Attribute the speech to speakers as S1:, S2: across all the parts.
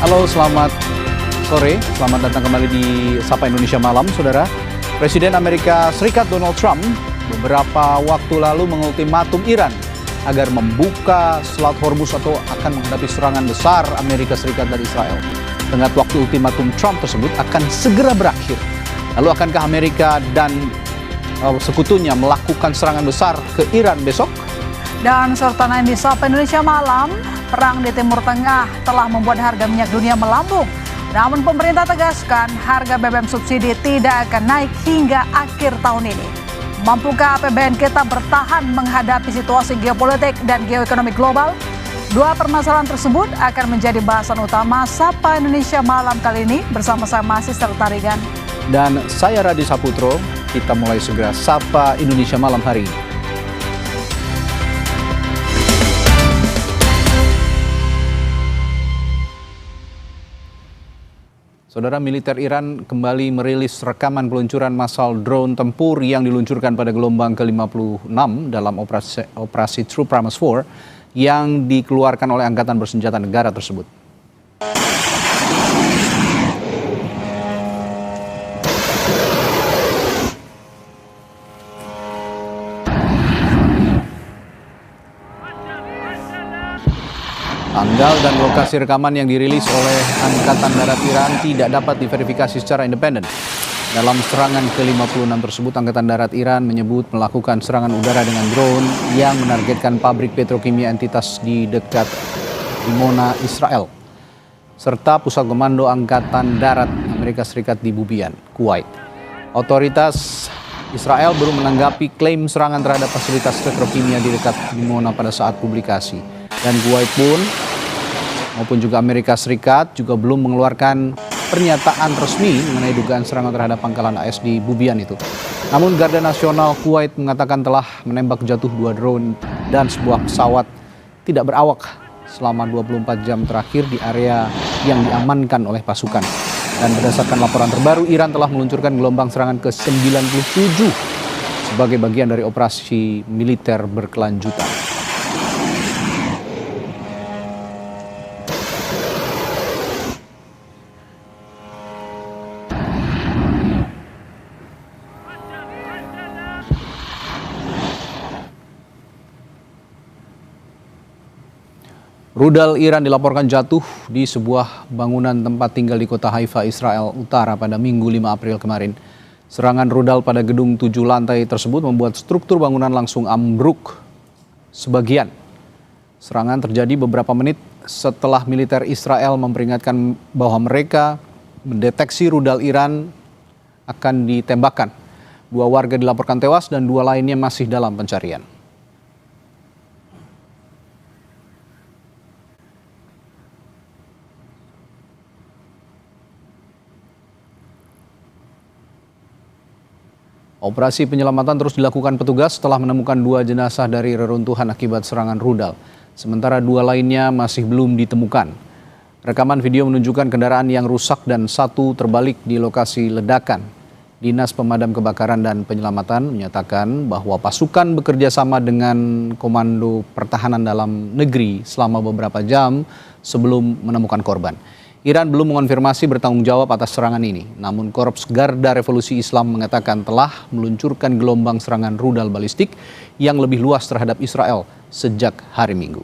S1: Halo, selamat sore. Selamat datang kembali di Sapa Indonesia Malam, saudara. Presiden Amerika Serikat Donald Trump beberapa waktu lalu mengultimatum Iran agar membuka Selat Hormuz atau akan menghadapi serangan besar Amerika Serikat dari Israel. Tenggat waktu ultimatum Trump tersebut akan segera berakhir. Lalu akankah Amerika dan sekutunya melakukan serangan besar ke Iran besok?
S2: Dan serta lain di Sapa Indonesia Malam, perang di Timur Tengah telah membuat harga minyak dunia melambung. Namun pemerintah tegaskan harga BBM subsidi tidak akan naik hingga akhir tahun ini. Mampukah APBN kita bertahan menghadapi situasi geopolitik dan geoekonomi global? Dua permasalahan tersebut akan menjadi bahasan utama Sapa Indonesia Malam kali ini bersama saya Mahasiswa Tarigan.
S1: Dan saya Radi Saputro, kita mulai segera Sapa Indonesia Malam hari ini. Saudara, militer Iran kembali merilis rekaman peluncuran massal drone tempur yang diluncurkan pada gelombang ke-56 dalam operasi True Promise 4 yang dikeluarkan oleh Angkatan Bersenjata Negara tersebut. Tanggal dan lokasi rekaman yang dirilis oleh Angkatan Darat Iran tidak dapat diverifikasi secara independen. Dalam serangan ke-56 tersebut, Angkatan Darat Iran menyebut melakukan serangan udara dengan drone yang menargetkan pabrik petrokimia entitas di dekat Dimona, Israel, serta pusat komando Angkatan Darat Amerika Serikat di Bubian, Kuwait. Otoritas Israel baru menanggapi klaim serangan terhadap fasilitas petrokimia di dekat Dimona pada saat publikasi. Dan Kuwait pun maupun juga Amerika Serikat juga belum mengeluarkan pernyataan resmi mengenai dugaan serangan terhadap pangkalan AS di Bubian itu. Namun Garda Nasional Kuwait mengatakan telah menembak jatuh 2 drone dan sebuah pesawat tidak berawak selama 24 jam terakhir di area yang diamankan oleh pasukan. Dan berdasarkan laporan terbaru, Iran telah meluncurkan gelombang serangan ke-97 sebagai bagian dari operasi militer berkelanjutan. Rudal Iran dilaporkan jatuh di sebuah bangunan tempat tinggal di kota Haifa, Israel Utara pada Minggu 5 April kemarin. Serangan rudal pada gedung 7 lantai tersebut membuat struktur bangunan langsung ambruk sebagian. Serangan terjadi beberapa menit setelah militer Israel memperingatkan bahwa mereka mendeteksi rudal Iran akan ditembakkan. 2 warga dilaporkan tewas dan 2 lainnya masih dalam pencarian. Operasi penyelamatan terus dilakukan petugas setelah menemukan 2 jenazah dari reruntuhan akibat serangan rudal. Sementara 2 lainnya masih belum ditemukan. Rekaman video menunjukkan kendaraan yang rusak dan 1 terbalik di lokasi ledakan. Dinas Pemadam Kebakaran dan Penyelamatan menyatakan bahwa pasukan bekerja sama dengan Komando Pertahanan Dalam Negeri selama beberapa jam sebelum menemukan korban. Iran belum mengonfirmasi bertanggung jawab atas serangan ini. Namun Korps Garda Revolusi Islam mengatakan telah meluncurkan gelombang serangan rudal balistik yang lebih luas terhadap Israel sejak hari Minggu.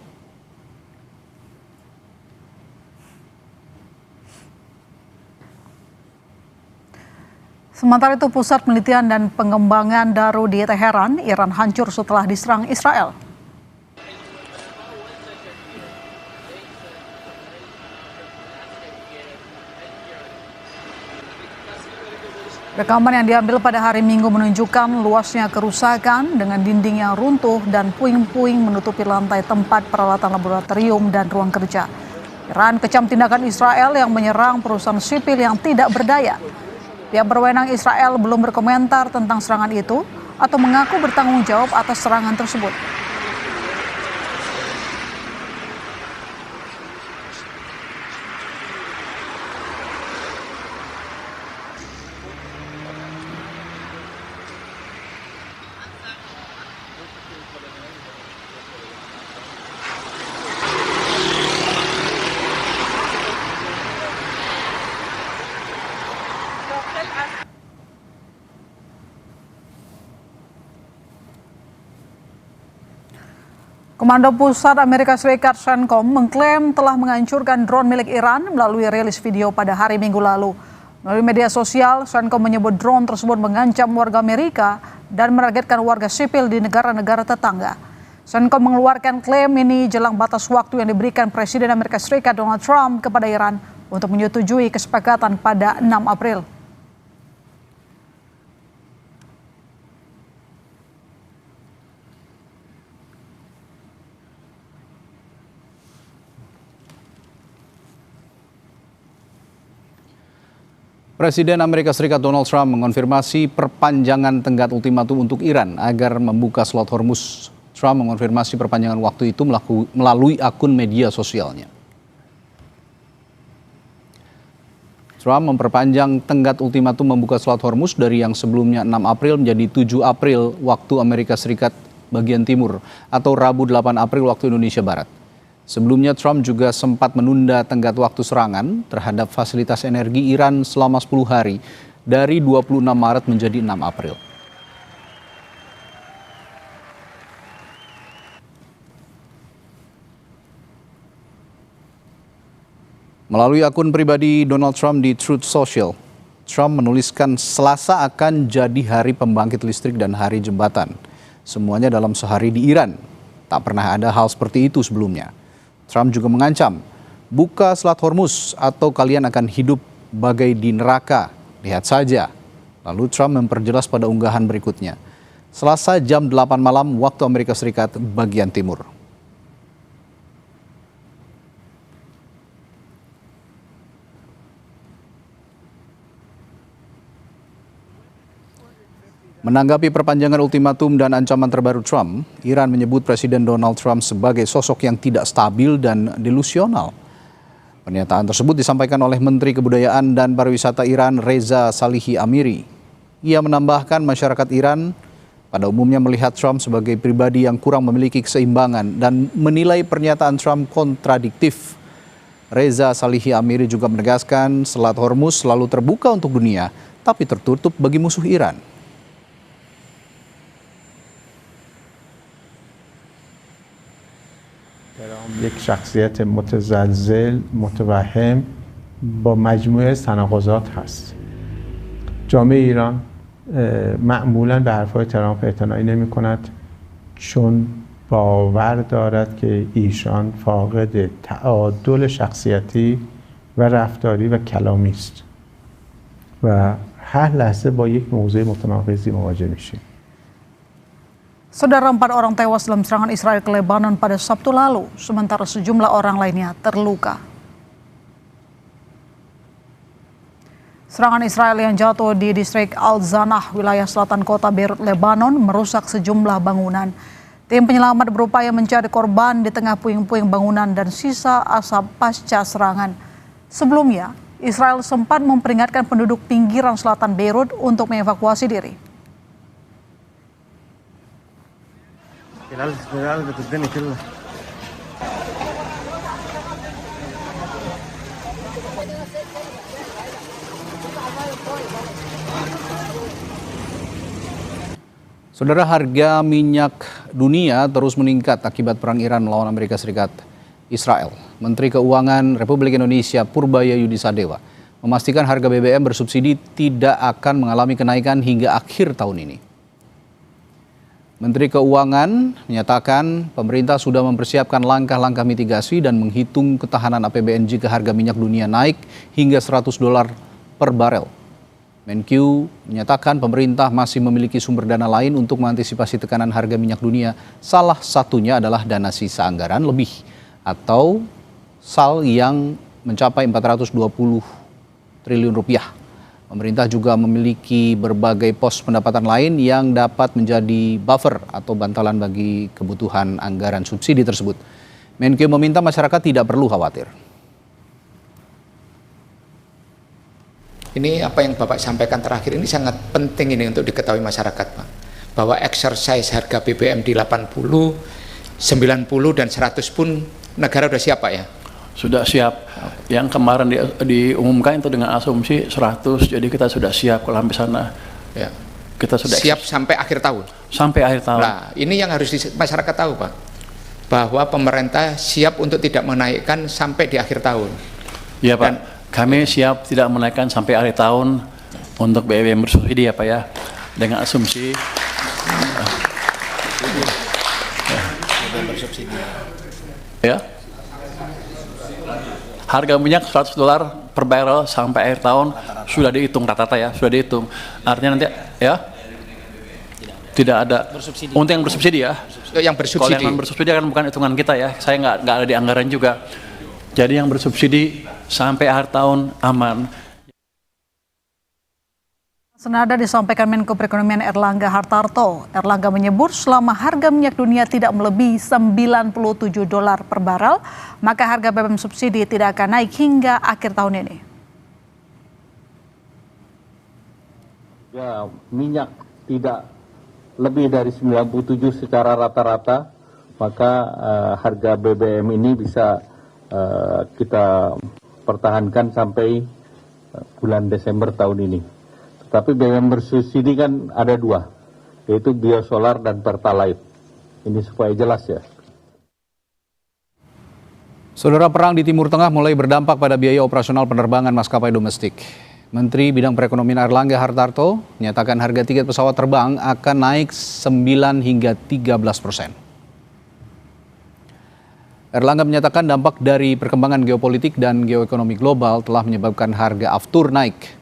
S2: Sementara itu, Pusat Penelitian dan Pengembangan Daru di Teheran, Iran hancur setelah diserang Israel. Rekaman yang diambil pada hari Minggu menunjukkan luasnya kerusakan dengan dinding yang runtuh dan puing-puing menutupi lantai tempat peralatan laboratorium dan ruang kerja. Iran kecam tindakan Israel yang menyerang perusahaan sipil yang tidak berdaya. Pihak berwenang Israel belum berkomentar tentang serangan itu atau mengaku bertanggung jawab atas serangan tersebut. Komando Pusat Amerika Serikat CENTCOM mengklaim telah menghancurkan drone milik Iran melalui rilis video pada hari Minggu lalu. Melalui media sosial, CENTCOM menyebut drone tersebut mengancam warga Amerika dan menargetkan warga sipil di negara-negara tetangga. CENTCOM mengeluarkan klaim ini jelang batas waktu yang diberikan Presiden Amerika Serikat Donald Trump kepada Iran untuk menyetujui kesepakatan pada 6 April.
S1: Presiden Amerika Serikat Donald Trump mengonfirmasi perpanjangan tenggat ultimatum untuk Iran agar membuka Selat Hormuz. Trump mengonfirmasi perpanjangan waktu itu melalui akun media sosialnya. Trump memperpanjang tenggat ultimatum membuka Selat Hormuz dari yang sebelumnya 6 April menjadi 7 April waktu Amerika Serikat bagian timur atau Rabu 8 April waktu Indonesia Barat. Sebelumnya Trump juga sempat menunda tenggat waktu serangan terhadap fasilitas energi Iran selama 10 hari dari 26 Maret menjadi 6 April. Melalui akun pribadi Donald Trump di Truth Social, Trump menuliskan Selasa akan jadi hari pembangkit listrik dan hari jembatan. Semuanya dalam sehari di Iran. Tak pernah ada hal seperti itu sebelumnya. Trump juga mengancam, buka Selat Hormuz atau kalian akan hidup bagai di neraka, lihat saja. Lalu Trump memperjelas pada unggahan berikutnya. Selasa jam 8 malam waktu Amerika Serikat bagian timur. Menanggapi perpanjangan ultimatum dan ancaman terbaru Trump, Iran menyebut Presiden Donald Trump sebagai sosok yang tidak stabil dan delusional. Pernyataan tersebut disampaikan oleh Menteri Kebudayaan dan Pariwisata Iran Reza Salehi Amiri. Ia menambahkan masyarakat Iran pada umumnya melihat Trump sebagai pribadi yang kurang memiliki keseimbangan dan menilai pernyataan Trump kontradiktif. Reza Salehi Amiri juga menegaskan Selat Hormuz selalu terbuka untuk dunia, tapi tertutup bagi musuh Iran.
S3: یک شخصیت متزلزل متوهم با مجموعه تناقضات هست. جامعه ایران معمولاً به حرفهای ترامپ اعتنایی نمی‌کند چون باور دارد که ایشان فاقد تعادل شخصیتی و رفتاری و کلامی است و هر لحظه با یک موضوع متناقضی مواجه میشیم.
S2: Saudara, 4 orang tewas dalam serangan Israel ke Lebanon pada Sabtu lalu, sementara sejumlah orang lainnya terluka. Serangan Israel yang jatuh di distrik Al-Zanah, wilayah selatan kota Beirut, Lebanon, merusak sejumlah bangunan. Tim penyelamat berupaya mencari korban di tengah puing-puing bangunan dan sisa asap pasca serangan. Sebelumnya, Israel sempat memperingatkan penduduk pinggiran selatan Beirut untuk mengevakuasi diri.
S1: Saudara, harga minyak dunia terus meningkat akibat perang Iran melawan Amerika Serikat Israel. Menteri Keuangan Republik Indonesia Purbaya Yudisadewa memastikan harga BBM bersubsidi tidak akan mengalami kenaikan hingga akhir tahun ini. Menteri Keuangan menyatakan pemerintah sudah mempersiapkan langkah-langkah mitigasi dan menghitung ketahanan APBN jika harga minyak dunia naik hingga $100 per barel. Menkyu menyatakan pemerintah masih memiliki sumber dana lain untuk mengantisipasi tekanan harga minyak dunia. Salah satunya adalah dana sisa anggaran lebih atau SAL yang mencapai 420 triliun rupiah. Pemerintah juga memiliki berbagai pos pendapatan lain yang dapat menjadi buffer atau bantalan bagi kebutuhan anggaran subsidi tersebut. Menkyu meminta masyarakat tidak perlu khawatir.
S4: Ini apa yang Bapak sampaikan terakhir ini sangat penting ini untuk diketahui masyarakat, Pak. Bahwa exercise harga BBM di 80, 90 dan 100 pun negara sudah siap, Pak ya?
S5: Sudah siap. Yang kemarin diumumkan itu dengan asumsi 100, jadi kita sudah siap kalau sampai sana.
S4: Ya.
S5: Kita sudah
S4: siap sampai akhir tahun.
S5: Sampai akhir tahun.
S4: Nah, ini yang harus masyarakat tahu, Pak. bahwa pemerintah siap untuk tidak menaikkan sampai di akhir tahun.
S5: Ya Pak, kami siap tidak menaikkan sampai akhir tahun untuk BBM bersubsidi ya Pak ya, dengan asumsi ya harga minyak $100 per barrel sampai akhir tahun sudah dihitung rata-rata ya, sudah dihitung. Artinya nanti ya tidak ada untuk yang bersubsidi ya.
S4: Yang bersubsidi.
S5: Kalau yang bersubsidi kan bukan hitungan kita ya, saya nggak ada di anggaran juga. Jadi yang bersubsidi sampai akhir tahun aman.
S2: Senada disampaikan Menko Perekonomian Erlangga Hartarto. Erlangga menyebut selama harga minyak dunia tidak melebihi $97 per barel, maka harga BBM subsidi tidak akan naik hingga akhir tahun ini.
S6: Ya, minyak tidak lebih dari 97 secara rata-rata, maka harga BBM ini bisa kita pertahankan sampai bulan Desember tahun ini. Tapi BBM bersubsidi kan ada dua, yaitu biosolar dan pertalite. Ini supaya jelas ya.
S1: Saudara, perang di Timur Tengah mulai berdampak pada biaya operasional penerbangan maskapai domestik. Menteri Bidang Perekonomian Erlangga Hartarto menyatakan harga tiket pesawat terbang akan naik 9 hingga 13%. Erlangga menyatakan dampak dari perkembangan geopolitik dan geoekonomi global telah menyebabkan harga aftur naik.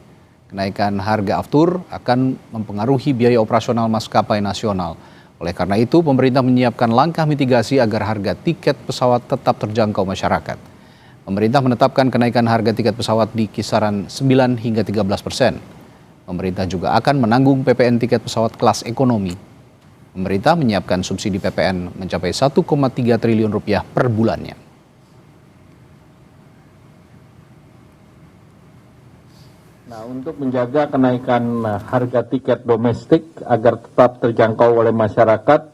S1: Kenaikan harga aftur akan mempengaruhi biaya operasional maskapai nasional. Oleh karena itu, pemerintah menyiapkan langkah mitigasi agar harga tiket pesawat tetap terjangkau masyarakat. Pemerintah menetapkan kenaikan harga tiket pesawat di kisaran 9 hingga 13%. Pemerintah juga akan menanggung PPN tiket pesawat kelas ekonomi. Pemerintah menyiapkan subsidi PPN mencapai 1,3 triliun rupiah per bulannya.
S6: Nah, untuk menjaga kenaikan harga tiket domestik agar tetap terjangkau oleh masyarakat,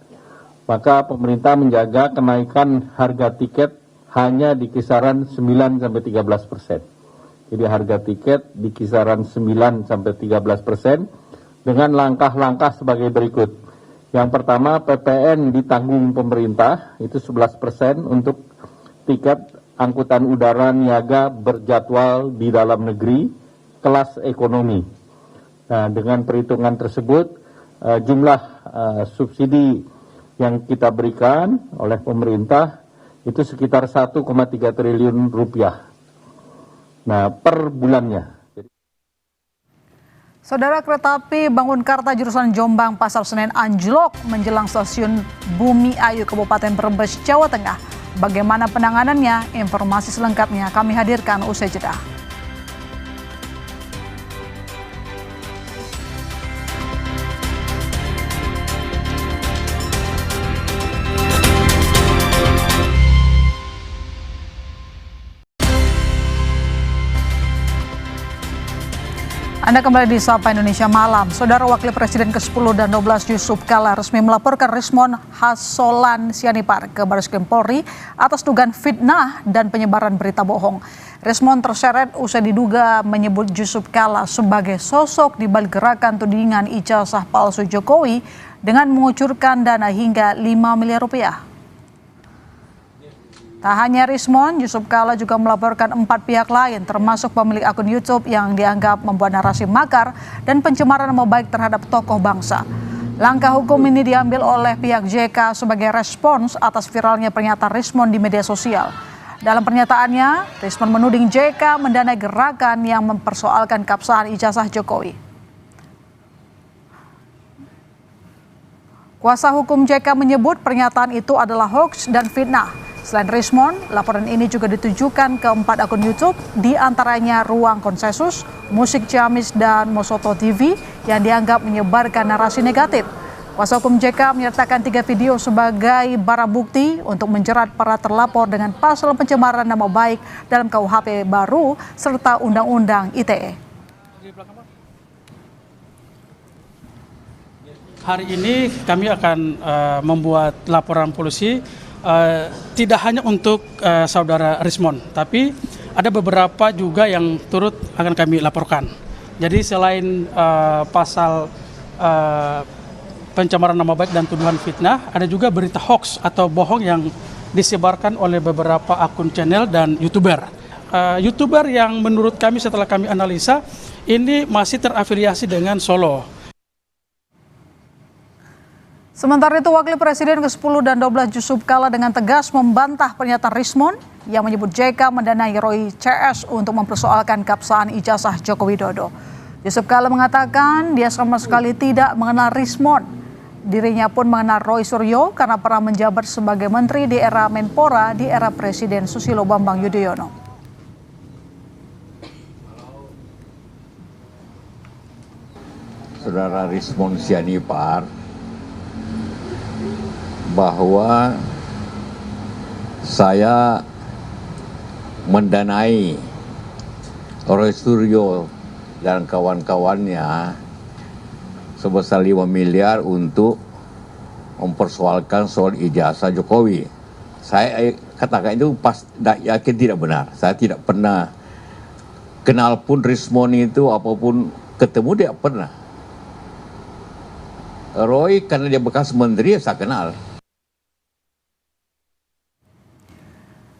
S6: maka pemerintah menjaga kenaikan harga tiket hanya di kisaran 9-13%. Jadi harga tiket di kisaran 9-13% dengan langkah-langkah sebagai berikut. Yang pertama, PPN ditanggung pemerintah, itu 11% untuk tiket angkutan udara niaga berjadwal di dalam negeri, kelas ekonomi. Nah, dengan perhitungan tersebut, jumlah subsidi yang kita berikan oleh pemerintah itu sekitar 1,3 triliun rupiah. Nah, per bulannya.
S2: Saudara, kereta api Bangunkarta jurusan Jombang Pasar Senen anjlok menjelang stasiun Bumi Ayu Kabupaten Brebes, Jawa Tengah. Bagaimana penanganannya? Informasi selengkapnya kami hadirkan usai jeda. Anda kembali di Sapa Indonesia Malam. Saudara, Wakil Presiden ke-10 dan 12 Yusuf Kala resmi melaporkan Rismon Hasolan Sianipar ke Barreskrim Polri atas dugaan fitnah dan penyebaran berita bohong. Rismon terseret usai diduga menyebut Yusuf Kala sebagai sosok di balik gerakan tudingan ijazah palsu Jokowi dengan mengucurkan dana hingga 5 miliar rupiah. Tak hanya Rismon, Yusuf Kala juga melaporkan 4 pihak lain termasuk pemilik akun YouTube yang dianggap membuat narasi makar dan pencemaran nama baik terhadap tokoh bangsa. Langkah hukum ini diambil oleh pihak JK sebagai respons atas viralnya pernyataan Rismon di media sosial. Dalam pernyataannya, Rismon menuding JK mendanai gerakan yang mempersoalkan keabsahan ijazah Jokowi. Kuasa hukum JK menyebut pernyataan itu adalah hoaks dan fitnah. Selain Rismon, laporan ini juga ditujukan ke 4 akun YouTube, di antaranya Ruang Konsensus, Musik Ciamis, dan Mosoto TV yang dianggap menyebarkan narasi negatif. Kuasa hukum JK menyertakan 3 video sebagai barang bukti untuk menjerat para terlapor dengan pasal pencemaran nama baik dalam KUHP baru serta Undang-Undang ITE.
S7: Hari ini kami akan membuat laporan polisi tidak hanya untuk saudara Rismon, tapi ada beberapa juga yang turut akan kami laporkan. Jadi selain pasal pencemaran nama baik dan tuduhan fitnah, ada juga berita hoax atau bohong yang disebarkan oleh beberapa akun channel dan YouTuber. YouTuber yang menurut kami setelah kami analisa ini masih terafiliasi dengan Solo.
S2: Sementara itu, Wakil Presiden ke-10 dan 12 Yusuf Kala dengan tegas membantah pernyataan Rismon yang menyebut JK mendanai Roy CS untuk mempersoalkan keabsahan ijazah Joko Widodo. Yusuf Kala mengatakan dia sama sekali tidak mengenal Rismon. Dirinya pun mengenal Roy Suryo karena pernah menjabat sebagai menteri di era Menpora di era Presiden Susilo Bambang Yudhoyono.
S8: Saudara Rismon Sianipar bahwa saya mendanai Roy Suryo dan kawan-kawannya sebesar 5 miliar untuk mempersoalkan soal ijazah Jokowi. Saya katakan itu yakin tidak benar. Saya tidak pernah kenal pun Rismon itu, apapun ketemu dia pernah. Roy karena dia bekas menteri ya saya kenal.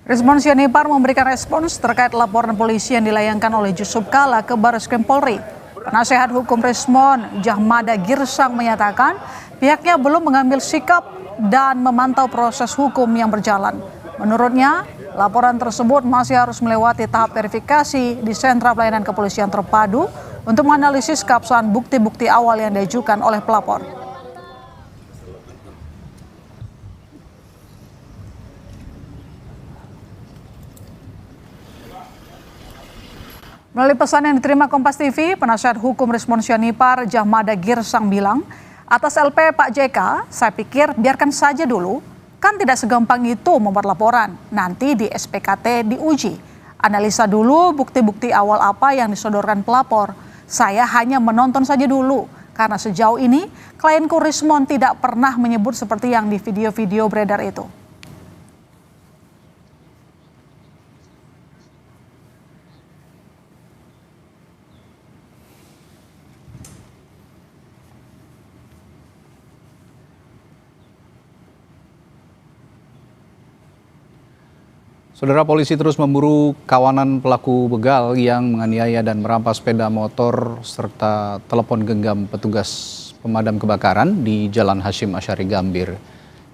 S2: Rismon Sianipar memberikan respons terkait laporan polisi yang dilayangkan oleh Yusuf Kala ke Barreskrim Polri. Penasehat hukum Rismon, Jahmada Girsang, menyatakan pihaknya belum mengambil sikap dan memantau proses hukum yang berjalan. Menurutnya, laporan tersebut masih harus melewati tahap verifikasi di Sentra Pelayanan Kepolisian Terpadu untuk menganalisis keabsahan bukti-bukti awal yang diajukan oleh pelapor. Melalui pesan yang diterima Kompas TV, penasihat hukum Rismon Sianipar, Jahmada Girsang, bilang, atas LP Pak JK, saya pikir biarkan saja dulu, kan tidak segampang itu membuat laporan, nanti di SPKT diuji. Analisa dulu bukti-bukti awal apa yang disodorkan pelapor. Saya hanya menonton saja dulu, karena sejauh ini klienku Rismon tidak pernah menyebut seperti yang di video-video beredar itu.
S1: Saudara, polisi terus memburu kawanan pelaku begal yang menganiaya dan merampas sepeda motor serta telepon genggam petugas pemadam kebakaran di Jalan Hasyim Asyari Gambir,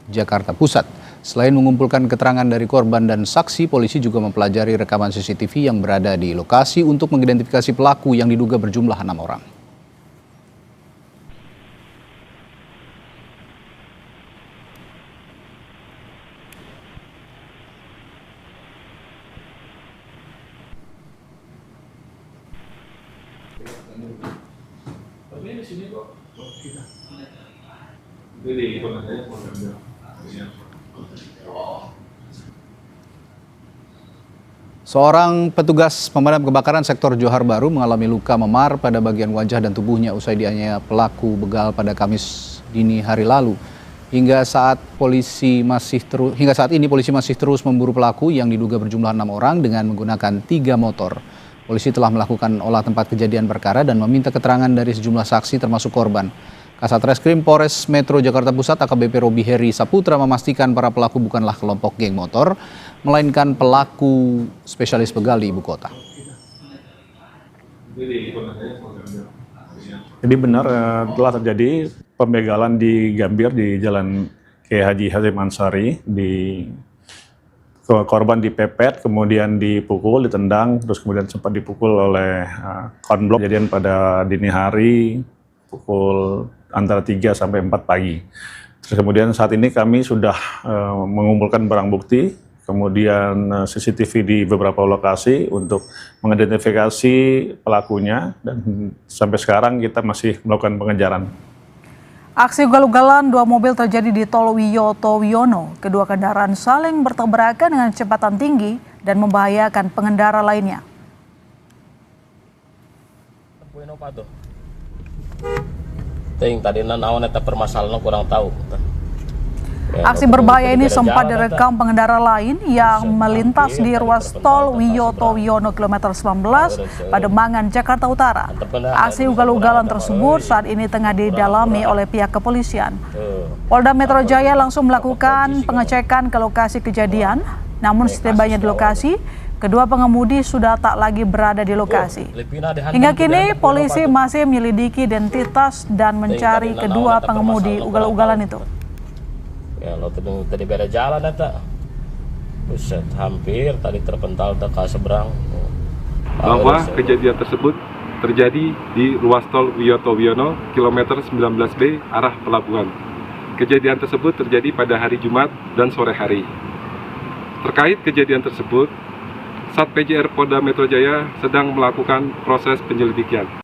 S1: Jakarta Pusat. Selain mengumpulkan keterangan dari korban dan saksi, polisi juga mempelajari rekaman CCTV yang berada di lokasi untuk mengidentifikasi pelaku yang diduga berjumlah 6 orang. Seorang petugas pemadam kebakaran sektor Johar Baru mengalami luka memar pada bagian wajah dan tubuhnya usai dianiaya pelaku begal pada Kamis dini hari lalu. Hingga saat ini polisi masih terus memburu pelaku yang diduga berjumlah 6 orang dengan menggunakan 3 motor. Polisi telah melakukan olah tempat kejadian perkara dan meminta keterangan dari sejumlah saksi termasuk korban. Kasat Reskrim Polres Metro Jakarta Pusat AKBP Robi Heri Saputra memastikan para pelaku bukanlah kelompok geng motor, melainkan pelaku spesialis begal di ibu kota.
S9: Jadi benar telah terjadi pembegalan di Gambir di Jalan Kiai Haji Hasyim Ansari. Korban dipepet, kemudian dipukul, ditendang, terus kemudian sempat dipukul oleh konblok. Kejadian pada dini hari pukul antara 3 sampai 4 pagi. Terus kemudian saat ini kami sudah mengumpulkan barang bukti, kemudian CCTV di beberapa lokasi untuk mengidentifikasi pelakunya, dan sampai sekarang kita masih melakukan pengejaran.
S2: Aksi ugal-ugalan 2 mobil terjadi di Tol Wiyoto Wiono. Kedua kendaraan saling bertabrakan dengan kecepatan tinggi dan membahayakan pengendara lainnya.
S10: Ting tadi naon eta permasalahan kurang tahu.
S2: Aksi berbahaya ini sempat direkam pengendara lain yang melintas di ruas tol Wiyoto Wiono kilometer 19 Pademangan, Jakarta Utara. Aksi ugal-ugalan tersebut saat ini tengah didalami oleh pihak kepolisian. Polda Metro Jaya langsung melakukan pengecekan ke lokasi kejadian, namun setibanya di lokasi, kedua pengemudi sudah tak lagi berada di lokasi. Hingga kini polisi masih menyelidiki identitas dan mencari kedua pengemudi ugal-ugalan itu.
S10: Ya, lo tadi beda jalan eta. Buset, hampir tadi terpental ke seberang.
S11: Bahwa kejadian tersebut terjadi di ruas tol Wiyoto Wiono, kilometer 19B arah pelabuhan. Kejadian tersebut terjadi pada hari Jumat dan sore hari. Terkait kejadian tersebut, Sat PJR Polda Metro Jaya sedang melakukan proses penyelidikan.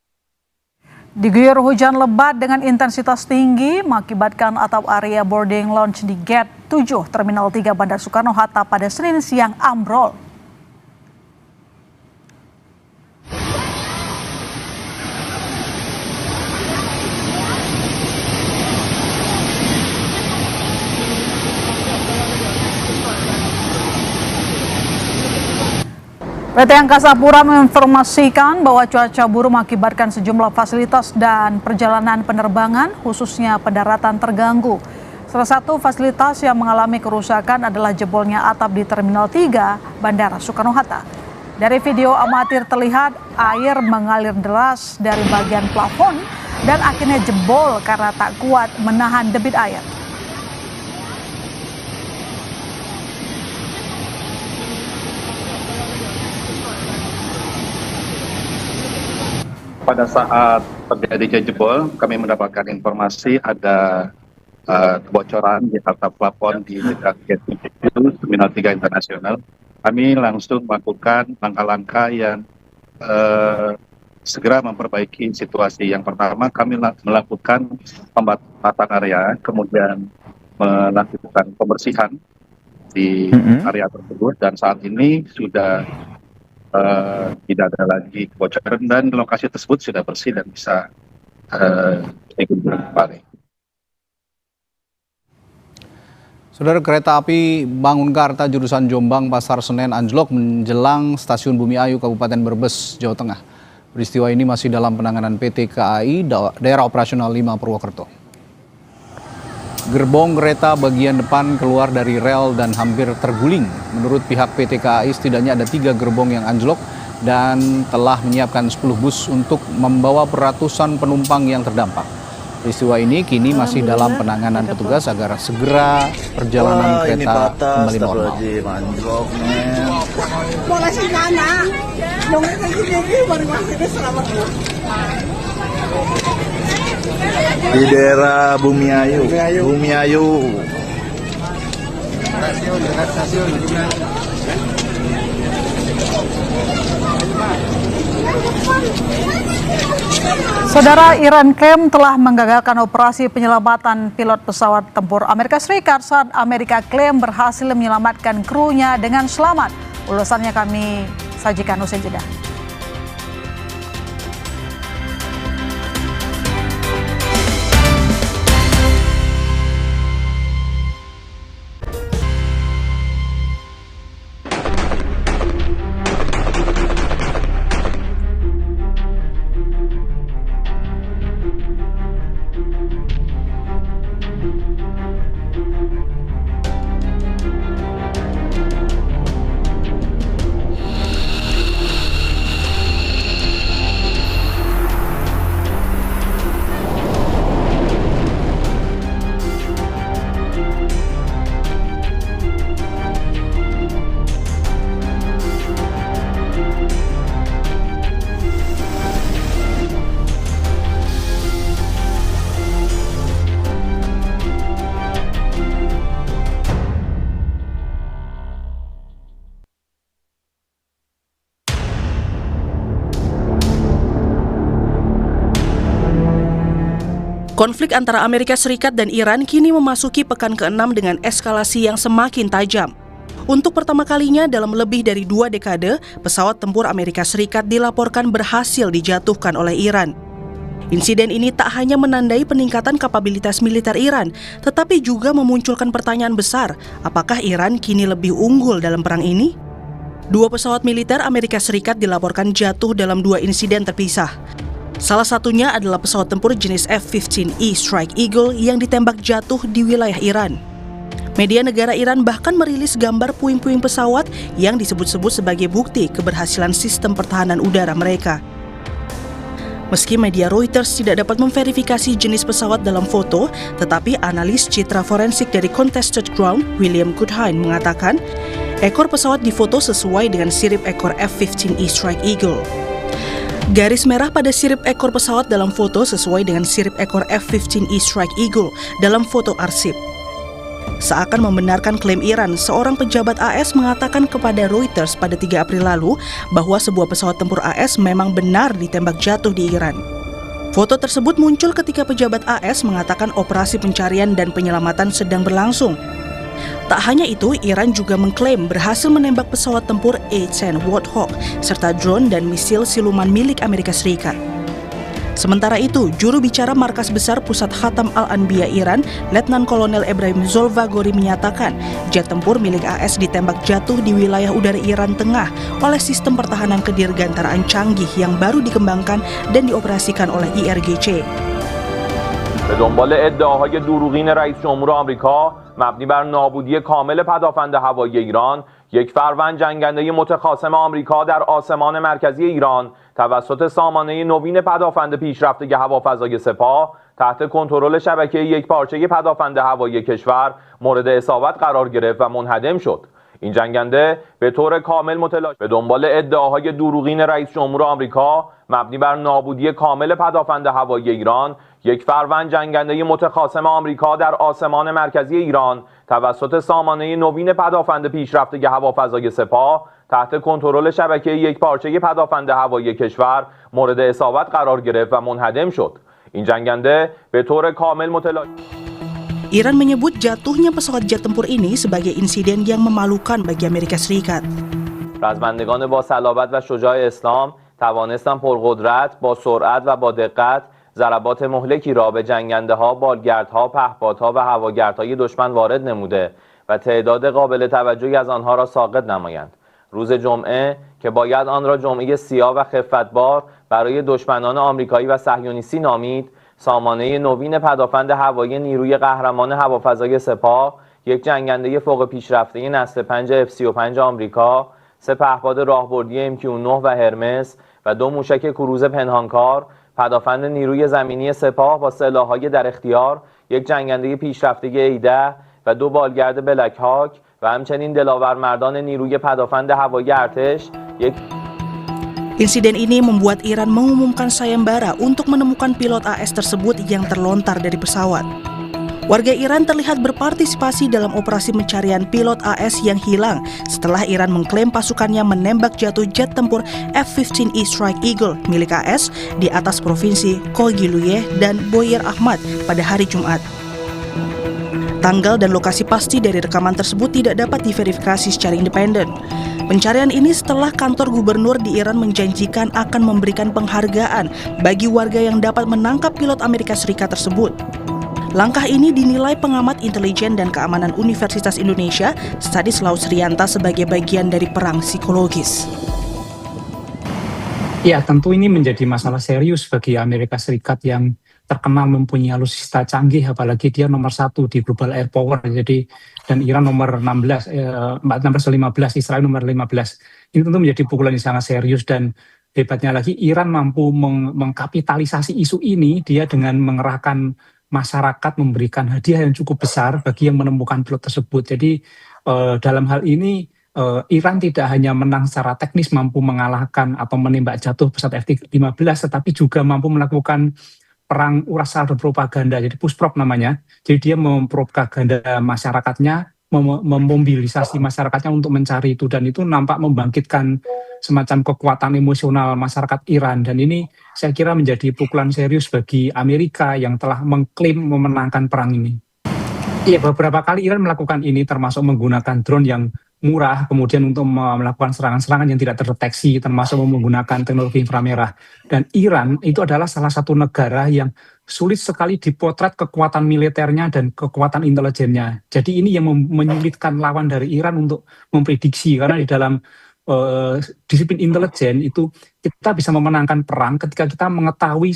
S2: Diguyur hujan lebat dengan intensitas tinggi mengakibatkan atap area boarding lounge di Gate 7 Terminal 3 Bandara Soekarno-Hatta pada Senin siang ambrol. PT Angkasa Pura menginformasikan bahwa cuaca buruk mengakibatkan sejumlah fasilitas dan perjalanan penerbangan, khususnya pendaratan, terganggu. Salah satu fasilitas yang mengalami kerusakan adalah jebolnya atap di Terminal 3 Bandara Soekarno-Hatta. Dari video amatir terlihat air mengalir deras dari bagian plafon dan akhirnya jebol karena tak kuat menahan debit air.
S6: Pada saat terjadinya jebol, kami mendapatkan informasi ada kebocoran di atap plafon di dekat Gate 7 Terminal 3 Internasional. Kami langsung melakukan langkah-langkah yang segera memperbaiki situasi. Yang pertama, kami melakukan pembatasan area, kemudian melakukan pembersihan di area tersebut, dan saat ini sudah tidak ada lagi kebocoran dan lokasi tersebut sudah bersih dan bisa digunakan kembali.
S1: Saudara, kereta api Bangunkarta jurusan Jombang Pasar Senen anjlok menjelang stasiun Bumi Ayu Kabupaten Brebes, Jawa Tengah. Peristiwa ini masih dalam penanganan PT KAI Daerah Operasional 5 Purwokerto. Gerbong kereta bagian depan keluar dari rel dan hampir terguling. Menurut pihak PT KAI, setidaknya ada 3 gerbong yang anjlok dan telah menyiapkan 10 bus untuk membawa ratusan penumpang yang terdampak. Peristiwa ini kini masih dalam penanganan petugas agar segera perjalanan kereta kembali normal.
S12: Di daerah Bumi Ayu. Bumi Ayu.
S2: Saudara, Iran klaim telah menggagalkan operasi penyelamatan pilot pesawat tempur Amerika Serikat saat Amerika klaim berhasil menyelamatkan krunya dengan selamat. Ulasannya kami sajikan usai jeda.
S13: Konflik antara Amerika Serikat dan Iran kini memasuki pekan ke-6 dengan eskalasi yang semakin tajam. Untuk pertama kalinya dalam lebih dari 2 dekade, pesawat tempur Amerika Serikat dilaporkan berhasil dijatuhkan oleh Iran. Insiden ini tak hanya menandai peningkatan kapabilitas militer Iran, tetapi juga memunculkan pertanyaan besar, apakah Iran kini lebih unggul dalam perang ini? 2 pesawat militer Amerika Serikat dilaporkan jatuh dalam 2 insiden terpisah. Salah satunya adalah pesawat tempur jenis F-15E Strike Eagle yang ditembak jatuh di wilayah Iran. Media negara Iran bahkan merilis gambar puing-puing pesawat yang disebut-sebut sebagai bukti keberhasilan sistem pertahanan udara mereka. Meski media Reuters tidak dapat memverifikasi jenis pesawat dalam foto, tetapi analis citra forensik dari Contested Ground, William Goodhine, mengatakan ekor pesawat difoto sesuai dengan sirip ekor F-15E Strike Eagle. Garis merah pada sirip ekor pesawat dalam foto sesuai dengan sirip ekor F-15E Strike Eagle dalam foto arsip. Seakan membenarkan klaim Iran, seorang pejabat AS mengatakan kepada Reuters pada 3 April lalu bahwa sebuah pesawat tempur AS memang benar ditembak jatuh di Iran. Foto tersebut muncul ketika pejabat AS mengatakan operasi pencarian dan penyelamatan sedang berlangsung. Tak hanya itu, Iran juga mengklaim berhasil menembak pesawat tempur A-10 Warthog serta drone dan misil siluman milik Amerika Serikat. Sementara itu, juru bicara Markas Besar Pusat Khatam Al-Anbiya Iran, Letnan Kolonel Ebrahim Zolvagori menyatakan jet tempur milik AS ditembak jatuh di wilayah udara Iran Tengah oleh sistem pertahanan kedirgantaraan canggih yang baru dikembangkan dan dioperasikan oleh IRGC.
S14: به دنبال ادعاهای دروغین رئیس جمهور آمریکا مبنی بر نابودی کامل پدافند هوایی ایران، یک فروند جنگنده متخاصم آمریکا در آسمان مرکزی ایران توسط سامانه نوین پدافند پیشرفته هوافضای سپاه تحت کنترل شبکه یکپارچه پدافند هوایی کشور مورد اصابت قرار گرفت و منهدم شد. این جنگنده به طور کامل متلاشی به دنبال ادعاهای دروغین رئیس جمهور آمریکا مبنی بر نابودی کامل پدافند هوایی ایران، یک فروند جنگنده متخاصم آمریکا در آسمان مرکزی ایران توسط سامانه نوین پدافند پیشرفته هوافضای سپاه تحت کنترل شبکه یکپارچه پدافند هوایی کشور مورد اصابت قرار گرفت و منهدم شد. این جنگنده به طور کامل متلاشی
S13: Iran menyebut jatuhnya pesawat jet tempur ini sebagai insiden yang memalukan bagi Amerika Serikat.
S14: رزمندگان با صلابت و شجاع اسلام توانستند پرقدرت با سرعت و با دقت ضربات مهلکی را به جنگنده‌ها، بالگردها، پهپادها و هواگردهای دشمن وارد نموده و تعداد قابل توجهی از آنها را ساقط نمایند. روز جمعه که باید آن را جمعه سیاه و خفتبار برای دشمنان آمریکایی و صهیونیستی نامید، سامانه نوین پدافند هوایی نیروی قهرمان هوافضای سپاه، یک جنگنده فوق پیشرفته نسل 5 F-35 آمریکا، 3 پهپاد راهبردی MQ-9 و هرمس و 2 موشک کروز پنهانکار، پدافند نیروی زمینی سپاه با سلاح‌های در اختیار، یک جنگنده پیشرفته A-10 و 2 بالگرد بلک هاک و همچنین دلاورمردان نیروی پدافند هوایی ارتش یک
S13: Insiden ini membuat Iran mengumumkan sayembara untuk menemukan pilot AS tersebut yang terlontar dari pesawat. Warga Iran terlihat berpartisipasi dalam operasi pencarian pilot AS yang hilang setelah Iran mengklaim pasukannya menembak jatuh jet tempur F-15E Strike Eagle milik AS di atas provinsi Kogiluye dan Boyer Ahmad pada hari Jumat. Tanggal dan lokasi pasti dari rekaman tersebut tidak dapat diverifikasi secara independen. Pencarian ini setelah kantor gubernur di Iran menjanjikan akan memberikan penghargaan bagi warga yang dapat menangkap pilot Amerika Serikat tersebut. Langkah ini dinilai pengamat intelijen dan keamanan Universitas Indonesia, Stanislaus Rianta, sebagai bagian dari perang psikologis.
S15: Ya, tentu ini menjadi masalah serius bagi Amerika Serikat yang terkenal mempunyai alutsista canggih, apalagi dia nomor 1 di global air power. Jadi dan Iran nomor 15, Israel nomor 15. Ini tentu menjadi pukulan yang sangat serius, dan hebatnya lagi Iran mampu mengkapitalisasi isu ini dia dengan mengerahkan masyarakat, memberikan hadiah yang cukup besar bagi yang menemukan pilot tersebut. Jadi dalam hal ini Iran tidak hanya menang secara teknis, mampu mengalahkan atau menembak jatuh pesawat F-15, tetapi juga mampu melakukan perang uras saldo propaganda, jadi pushprop namanya. Jadi dia mempropaganda masyarakatnya, memobilisasi masyarakatnya untuk mencari itu, dan itu nampak membangkitkan semacam kekuatan emosional masyarakat Iran, dan ini saya kira menjadi pukulan serius bagi Amerika yang telah mengklaim memenangkan perang ini. Iya, beberapa kali Iran melakukan ini, termasuk menggunakan drone yang murah kemudian untuk melakukan serangan-serangan yang tidak terdeteksi, termasuk menggunakan teknologi inframerah. Dan Iran itu adalah salah satu negara yang sulit sekali dipotret kekuatan militernya dan kekuatan intelijennya. Jadi ini yang menyulitkan lawan dari Iran untuk memprediksi, karena di dalam disiplin intelijen itu kita bisa memenangkan perang ketika kita mengetahui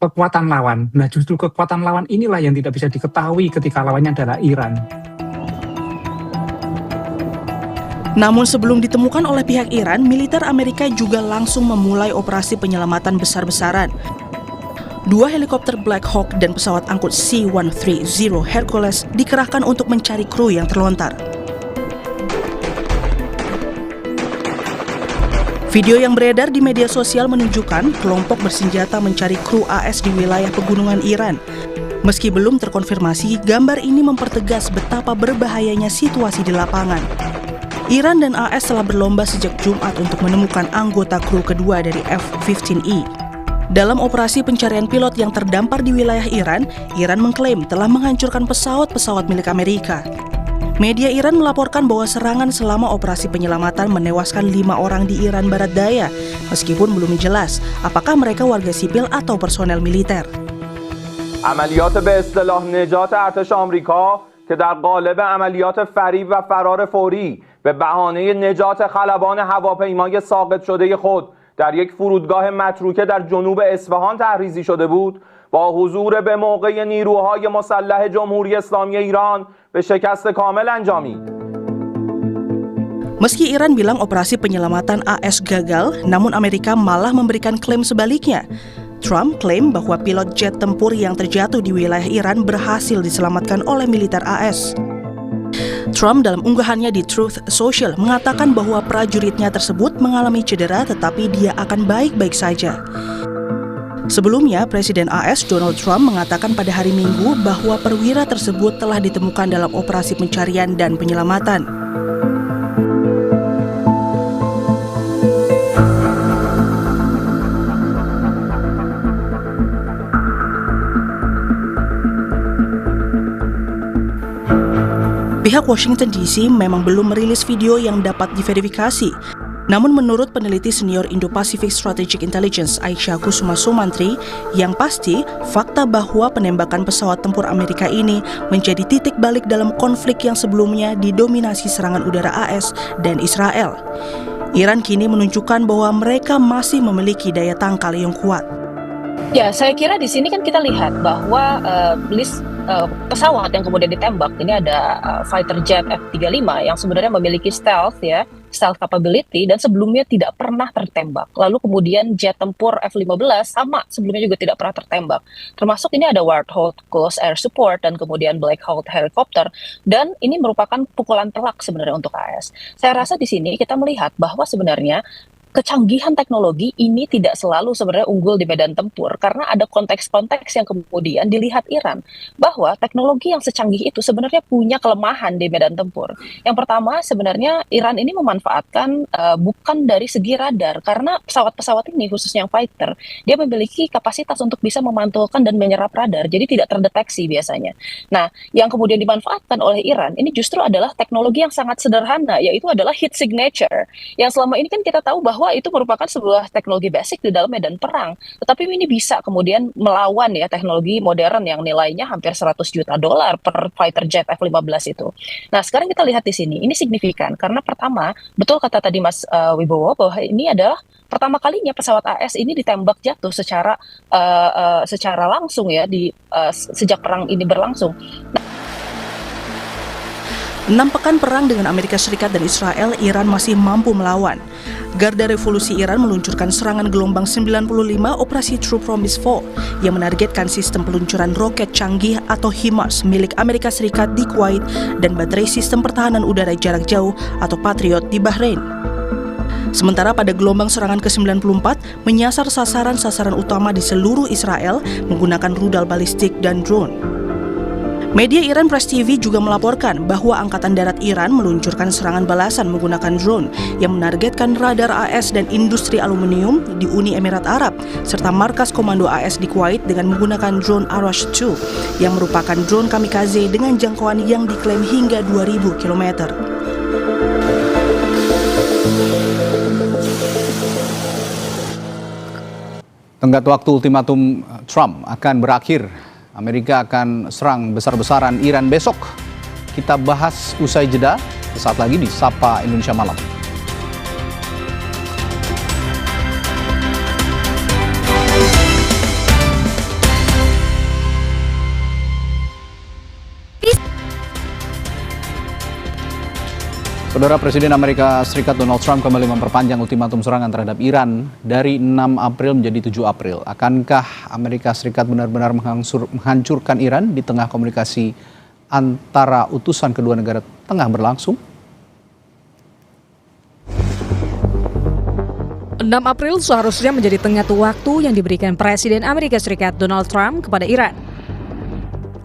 S15: kekuatan lawan. Nah, justru kekuatan lawan inilah yang tidak bisa diketahui ketika lawannya adalah Iran.
S13: Namun sebelum ditemukan oleh pihak Iran, militer Amerika juga langsung memulai operasi penyelamatan besar-besaran. 2 helikopter Black Hawk dan pesawat angkut C-130 Hercules dikerahkan untuk mencari kru yang terlontar. Video yang beredar di media sosial menunjukkan kelompok bersenjata mencari kru AS di wilayah pegunungan Iran. Meski belum terkonfirmasi, gambar ini mempertegas betapa berbahayanya situasi di lapangan. Iran dan AS telah berlomba sejak Jumat untuk menemukan anggota kru kedua dari F-15E. Dalam operasi pencarian pilot yang terdampar di wilayah Iran, Iran mengklaim telah menghancurkan pesawat-pesawat milik Amerika. Media Iran melaporkan bahwa serangan selama operasi penyelamatan menewaskan 5 orang di Iran Barat Daya, meskipun belum jelas apakah mereka warga sipil atau personel militer.
S14: عملیات به اصطلاح نجات ارتش آمریکا که در قالب عملیات فریب و فرار فوری به بهانه نجات خلبان هواپیمای ساقط شده خود در یک فرودگاه متروکه در جنوب اصفهان تحریزی شده بود با حضور به موقع نیروهای مسلح جمهوری اسلامی ایران به شکست کامل انجامید.
S13: Meski Iran bilang operasi penyelamatan AS gagal, namun Amerika malah memberikan klaim sebaliknya. Trump klaim bahwa pilot jet tempur yang terjatuh di wilayah Iran berhasil diselamatkan oleh militer AS. Trump dalam unggahannya di Truth Social mengatakan bahwa prajuritnya tersebut mengalami cedera tetapi dia akan baik-baik saja. Sebelumnya, Presiden AS Donald Trump mengatakan pada hari Minggu bahwa perwira tersebut telah ditemukan dalam operasi pencarian dan penyelamatan. Pihak Washington DC memang belum merilis video yang dapat diverifikasi. Namun menurut peneliti senior Indo-Pacific Strategic Intelligence Aisyah Kusuma Sumantri, yang pasti fakta bahwa penembakan pesawat tempur Amerika ini menjadi titik balik dalam konflik yang sebelumnya didominasi serangan udara AS dan Israel. Iran kini menunjukkan bahwa mereka masih memiliki daya tangkal yang kuat.
S16: Ya, saya kira di sini kan kita lihat bahwa list pesawat yang kemudian ditembak ini ada fighter jet F-35 yang sebenarnya memiliki stealth capability dan sebelumnya tidak pernah tertembak. Lalu kemudian jet tempur F-15 sama sebelumnya juga tidak pernah tertembak. Termasuk ini ada Warthog Close Air Support dan kemudian Black Hawk helikopter, dan ini merupakan pukulan telak sebenarnya untuk AS. Saya rasa di sini kita melihat bahwa sebenarnya kecanggihan teknologi ini tidak selalu sebenarnya unggul di medan tempur, karena ada konteks-konteks yang kemudian dilihat Iran bahwa teknologi yang secanggih itu sebenarnya punya kelemahan di medan tempur. Yang pertama, sebenarnya Iran ini memanfaatkan bukan dari segi radar, karena pesawat-pesawat ini khususnya yang fighter, dia memiliki kapasitas untuk bisa memantulkan dan menyerap radar, jadi tidak terdeteksi biasanya. Nah, yang kemudian dimanfaatkan oleh Iran ini justru adalah teknologi yang sangat sederhana, yaitu adalah heat signature, yang selama ini kan kita tahu bahwa itu merupakan sebuah teknologi basic di dalam medan perang. Tetapi ini bisa kemudian melawan ya teknologi modern yang nilainya hampir $100 juta per fighter jet F-15 itu. Nah, sekarang kita lihat di sini, ini signifikan karena pertama, betul kata tadi Mas Wibowo bahwa ini adalah pertama kalinya pesawat AS ini ditembak jatuh secara langsung ya sejak perang ini berlangsung.
S13: 6 pekan perang dengan Amerika Serikat dan Israel, Iran masih mampu melawan. Garda Revolusi Iran meluncurkan serangan gelombang 95 Operasi True Promise 4 yang menargetkan sistem peluncuran roket canggih atau HIMARS milik Amerika Serikat di Kuwait dan baterai sistem pertahanan udara jarak jauh atau Patriot di Bahrain. Sementara pada gelombang serangan ke-94 menyasar sasaran-sasaran utama di seluruh Israel menggunakan rudal balistik dan drone. Media Iran Press TV juga melaporkan bahwa Angkatan Darat Iran meluncurkan serangan balasan menggunakan drone yang menargetkan radar AS dan industri aluminium di Uni Emirat Arab, serta markas komando AS di Kuwait dengan menggunakan drone Arash 2 yang merupakan drone kamikaze dengan jangkauan yang diklaim hingga 2000 km.
S1: Tenggat waktu ultimatum Trump akan berakhir. Amerika akan serang besar-besaran Iran besok. Kita bahas usai jeda, sesaat lagi di Sapa Indonesia Malam. Saudara, Presiden Amerika Serikat Donald Trump kembali memperpanjang ultimatum serangan terhadap Iran dari 6 April menjadi 7 April. Akankah Amerika Serikat benar-benar menghancurkan Iran di tengah komunikasi antara utusan kedua negara tengah berlangsung?
S17: 6 April seharusnya menjadi tenggat waktu yang diberikan Presiden Amerika Serikat Donald Trump kepada Iran.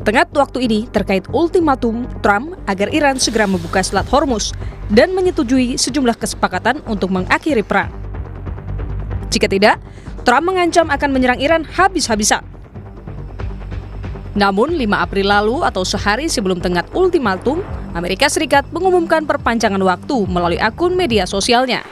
S17: Tenggat waktu ini terkait ultimatum Trump agar Iran segera membuka Selat Hormuz dan menyetujui sejumlah kesepakatan untuk mengakhiri perang. Jika tidak, Trump mengancam akan menyerang Iran habis-habisan. Namun 5 April lalu atau sehari sebelum tenggat ultimatum, Amerika Serikat mengumumkan perpanjangan waktu melalui akun media sosialnya.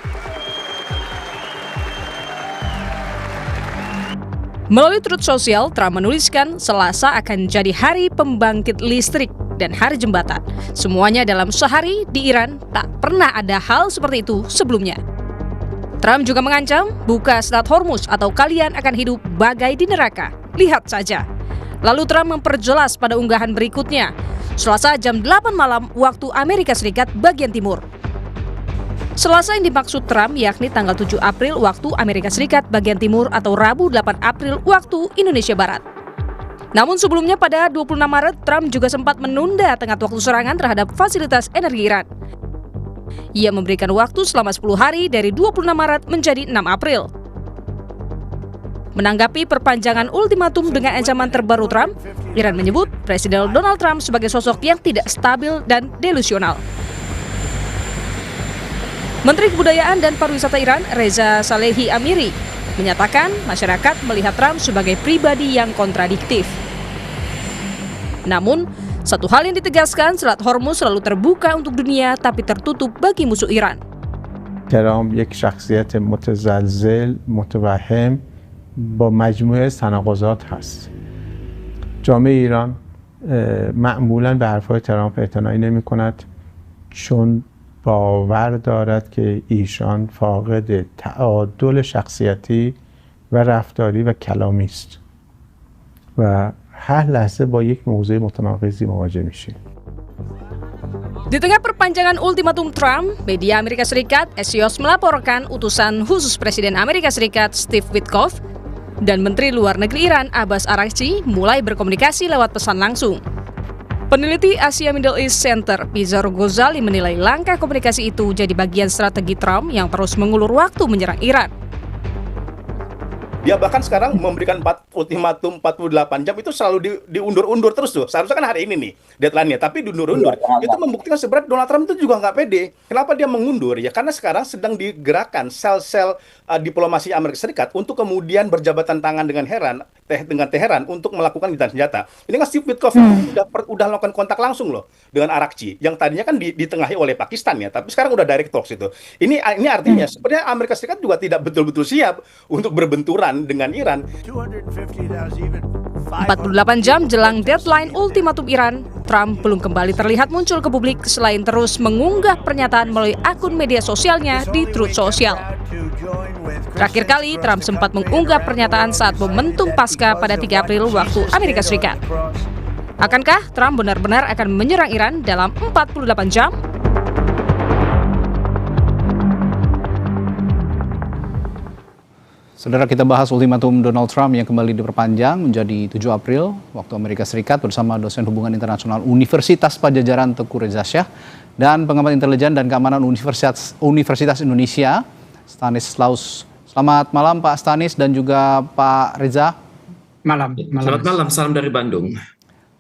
S17: Melalui Truth Social, Trump menuliskan Selasa akan jadi hari pembangkit listrik dan hari jembatan. Semuanya dalam sehari di Iran, tak pernah ada hal seperti itu sebelumnya. Trump juga mengancam, buka Selat Hormuz atau kalian akan hidup bagai di neraka. Lihat saja. Lalu Trump memperjelas pada unggahan berikutnya, Selasa jam 8 malam waktu Amerika Serikat bagian timur. Selasa yang dimaksud Trump yakni tanggal 7 April waktu Amerika Serikat bagian timur atau Rabu 8 April waktu Indonesia Barat. Namun sebelumnya pada 26 Maret, Trump juga sempat menunda tenggat waktu serangan terhadap fasilitas energi Iran. Ia memberikan waktu selama 10 hari dari 26 Maret menjadi 6 April. Menanggapi perpanjangan ultimatum dengan ancaman terbaru Trump, Iran menyebut Presiden Donald Trump sebagai sosok yang tidak stabil dan delusional. Menteri Kebudayaan dan Pariwisata Iran, Reza Salehi Amiri, menyatakan masyarakat melihat Trump sebagai pribadi yang kontradiktif. Namun, satu hal yang ditegaskan, Selat Hormuz selalu terbuka untuk dunia tapi tertutup bagi musuh Iran.
S3: ترامپ یک شخصیت متزلزل متوهم با مجموعه تناقضات هست. جامعه ایران معمولاً به حرفهای ترامپ اعتنایی نمی‌کند چون باور دارد که ایشان فاقد تعادل شخصیتی و رفتاری و کلامی است و هر لحظه با یک موضوع متناقضی مواجه میشیم.
S17: Di tengah perpanjangan ultimatum Trump, media Amerika Serikat Axios melaporkan utusan khusus Presiden Amerika Serikat Steve Witkoff dan Menteri Luar Negeri Iran Abbas Araghchi mulai berkomunikasi lewat pesan langsung. Peneliti Asia Middle East Center Pizarro Ghazali menilai langkah komunikasi itu jadi bagian strategi Trump yang terus mengulur waktu menyerang Iran.
S18: Dia bahkan sekarang memberikan ultimatum 48 jam itu selalu diundur-undur terus tuh. Seharusnya kan hari ini nih deadline-nya, tapi diundur-undur. Itu membuktikan sebenarnya Donald Trump itu juga nggak pede. Kenapa dia mengundur? Ya karena sekarang sedang digerakkan sel-sel diplomasi Amerika Serikat untuk kemudian berjabatan tangan dengan Teheran untuk melakukan gencatan senjata. Ini kan Steve Witkoff udah melakukan kontak langsung loh dengan Araghchi yang tadinya kan ditengahi oleh Pakistan ya, tapi sekarang udah direct talks itu. Ini artinya sebenarnya Amerika Serikat juga tidak betul-betul siap untuk berbenturan dengan Iran.
S17: 48 jam jelang deadline ultimatum Iran, Trump belum kembali terlihat muncul ke publik selain terus mengunggah pernyataan melalui akun media sosialnya di Truth Social. Terakhir kali, Trump sempat mengunggah pernyataan saat momentum pasca pada 3 April waktu Amerika Serikat. Akankah Trump benar-benar akan menyerang Iran dalam 48 jam?
S1: Saudara, kita bahas ultimatum Donald Trump yang kembali diperpanjang menjadi 7 April waktu Amerika Serikat bersama dosen hubungan internasional Universitas Padjadjaran Teuku Reza Shah dan pengamat intelijen dan keamanan Universitas Indonesia Stanislaus. Selamat malam Pak Stanis dan juga Pak Reza.
S19: Malam. Selamat malam, salam dari Bandung.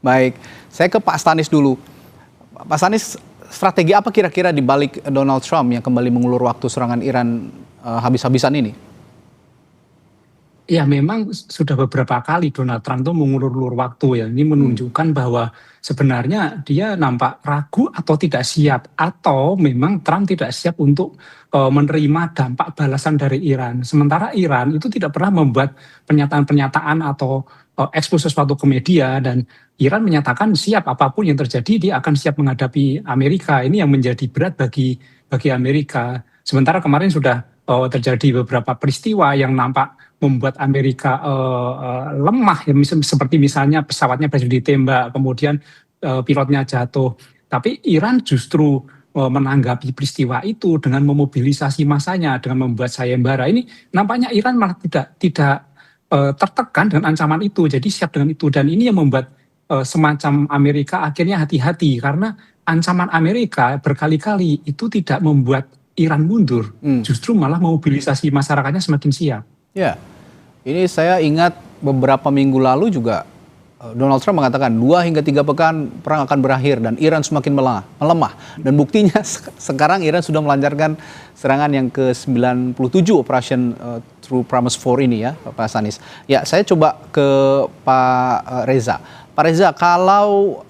S1: Baik, saya ke Pak Stanis dulu. Pak Stanis, strategi apa kira-kira di balik Donald Trump yang kembali mengulur waktu serangan Iran habis-habisan ini?
S15: Ya memang sudah beberapa kali Donald Trump itu mengulur-ulur waktu ya. Ini menunjukkan bahwa sebenarnya dia nampak ragu atau tidak siap. Atau memang Trump tidak siap untuk menerima dampak balasan dari Iran. Sementara Iran itu tidak pernah membuat pernyataan-pernyataan atau ekspos sesuatu ke media. Dan Iran menyatakan siap apapun yang terjadi dia akan siap menghadapi Amerika. Ini yang menjadi berat bagi Amerika. Sementara kemarin sudah terjadi beberapa peristiwa yang nampak membuat Amerika lemah, ya, seperti misalnya pesawatnya berhasil ditembak, kemudian pilotnya jatuh. Tapi Iran justru menanggapi peristiwa itu dengan memobilisasi masanya, dengan membuat sayembara. Ini nampaknya Iran malah tidak tertekan dengan ancaman itu, jadi siap dengan itu. Dan ini yang membuat semacam Amerika akhirnya hati-hati, karena ancaman Amerika berkali-kali itu tidak membuat Iran mundur, justru malah memobilisasi masyarakatnya semakin siap.
S1: Ya, ini saya ingat beberapa minggu lalu juga Donald Trump mengatakan 2 hingga 3 pekan perang akan berakhir dan Iran semakin melemah. Dan buktinya sekarang Iran sudah melancarkan serangan yang ke-97 Operation True Promise 4 ini ya, Pak Stanis. Ya, saya coba ke Pak Reza. Pak Reza, kalau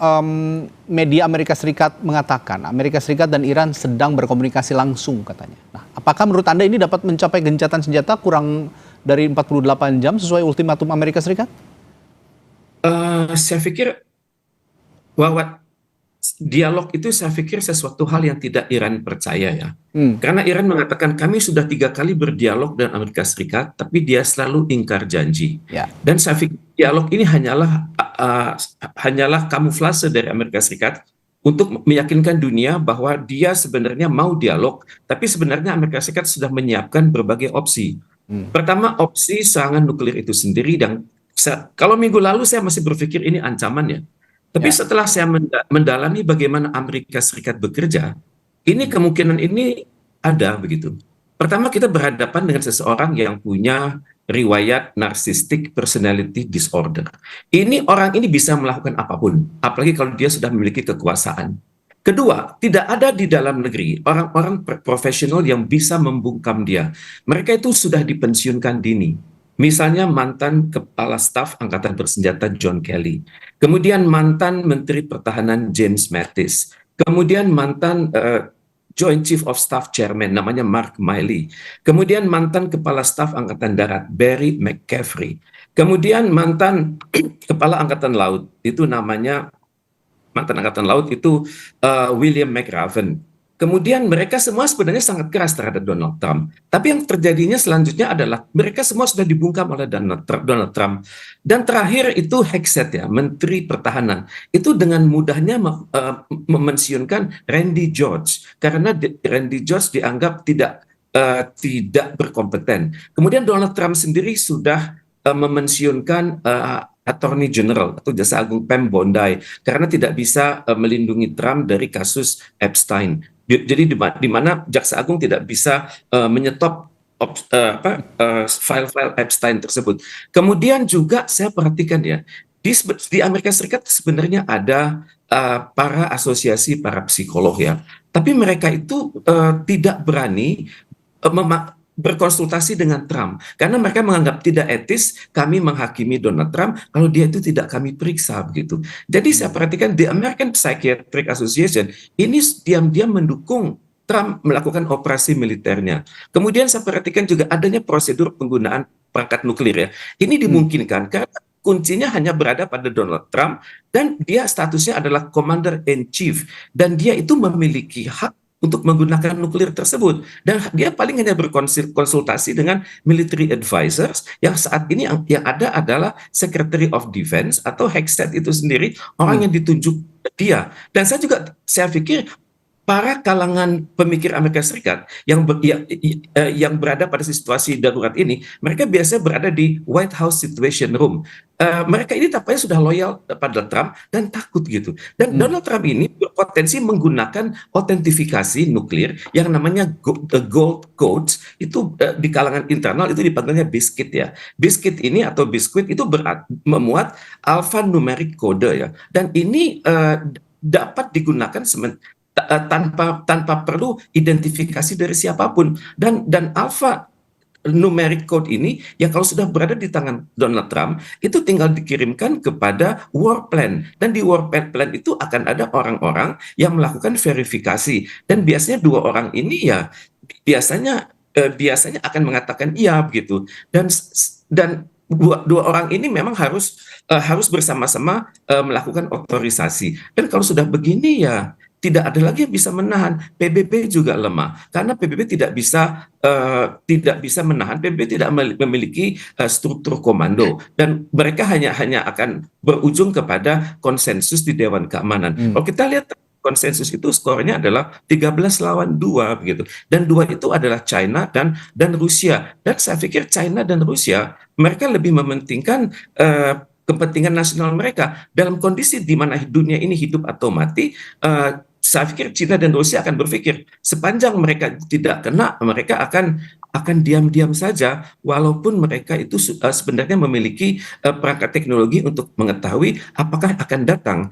S1: media Amerika Serikat mengatakan Amerika Serikat dan Iran sedang berkomunikasi langsung katanya. Nah, apakah menurut Anda ini dapat mencapai gencatan senjata kurang dari 48 jam sesuai ultimatum Amerika Serikat?
S19: Saya pikir bahwa dialog itu saya pikir sesuatu hal yang tidak Iran percaya ya. Karena Iran mengatakan kami sudah 3 kali berdialog dengan Amerika Serikat, tapi dia selalu ingkar janji. Dan saya pikir dialog ini hanyalah kamuflase dari Amerika Serikat untuk meyakinkan dunia bahwa dia sebenarnya mau dialog, tapi sebenarnya Amerika Serikat sudah menyiapkan berbagai opsi. Pertama, opsi serangan nuklir itu sendiri, dan kalau minggu lalu saya masih berpikir ini ancamannya. Tapi setelah saya mendalami bagaimana Amerika Serikat bekerja, ini kemungkinan ini ada begitu. Pertama, kita berhadapan dengan seseorang yang punya riwayat narcissistic personality disorder. Orang ini bisa melakukan apapun, apalagi kalau dia sudah memiliki kekuasaan. Kedua, tidak ada di dalam negeri orang-orang profesional yang bisa membungkam dia. Mereka itu sudah dipensiunkan dini. Misalnya mantan Kepala Staf Angkatan Bersenjata John Kelly, kemudian mantan Menteri Pertahanan James Mattis, kemudian mantan Joint Chief of Staff Chairman namanya Mark Milley, kemudian mantan Kepala Staf Angkatan Darat Barry McCaffrey, kemudian mantan Kepala Angkatan Laut itu namanya William McRaven. Kemudian mereka semua sebenarnya sangat keras terhadap Donald Trump. Tapi yang terjadinya selanjutnya adalah mereka semua sudah dibungkam oleh Donald Trump. Dan terakhir itu Hegseth ya, Menteri Pertahanan. Itu dengan mudahnya memensiunkan Randy George. Karena Randy George dianggap tidak berkompeten. Kemudian Donald Trump sendiri sudah memensiunkan Attorney General atau Jaksa Agung Pam Bondi karena tidak bisa melindungi Trump dari kasus Epstein. Jadi di mana Jaksa Agung tidak bisa menyetop file-file Epstein tersebut. Kemudian juga saya perhatikan ya, di Amerika Serikat sebenarnya ada para asosiasi para psikolog ya, tapi mereka itu tidak berani berkonsultasi dengan Trump karena mereka menganggap tidak etis kami menghakimi Donald Trump kalau dia itu tidak kami periksa begitu. Jadi saya perhatikan the American Psychiatric Association ini diam-diam mendukung Trump melakukan operasi militernya. Kemudian saya perhatikan juga adanya prosedur penggunaan perangkat nuklir ya. Ini dimungkinkan karena kuncinya hanya berada pada Donald Trump dan dia statusnya adalah Commander in Chief dan dia itu memiliki hak untuk menggunakan nuklir tersebut. Dan dia paling hanya berkonsultasi dengan military advisors yang saat ini yang ada adalah Secretary of Defense atau Hegseth itu sendiri, orang yang ditunjuk dia. Dan saya pikir para kalangan pemikir Amerika Serikat yang berada pada situasi darurat ini, mereka biasanya berada di White House Situation Room. Mereka ini tampaknya sudah loyal pada Trump dan takut gitu. Dan Donald Trump ini berpotensi menggunakan autentifikasi nuklir yang namanya gold codes itu di kalangan internal itu dipanggilnya biscuit ya. Biscuit ini atau biskuit itu memuat alphanumeric code ya. Dan ini dapat digunakan tanpa perlu identifikasi dari siapapun dan alpha numeric code ini yang kalau sudah berada di tangan Donald Trump itu tinggal dikirimkan kepada war plan, dan di war plan itu akan ada orang-orang yang melakukan verifikasi, dan biasanya 2 orang ini ya biasanya akan mengatakan iya begitu, dan dua orang ini memang harus bersama-sama melakukan otorisasi, dan kalau sudah begini ya tidak ada lagi yang bisa menahan. PBB juga lemah karena PBB tidak bisa menahan. PBB tidak memiliki struktur komando, dan mereka hanya akan berujung kepada konsensus di Dewan Keamanan. Kalau kita lihat konsensus itu skornya adalah 13-2 begitu, dan 2 itu adalah China dan Rusia, dan saya pikir China dan Rusia mereka lebih mementingkan kepentingan nasional mereka dalam kondisi di mana dunia ini hidup atau mati. Saya pikir China dan Rusia akan berpikir sepanjang mereka tidak kena, mereka akan diam-diam saja, walaupun mereka itu sebenarnya memiliki perangkat teknologi untuk mengetahui apakah akan datang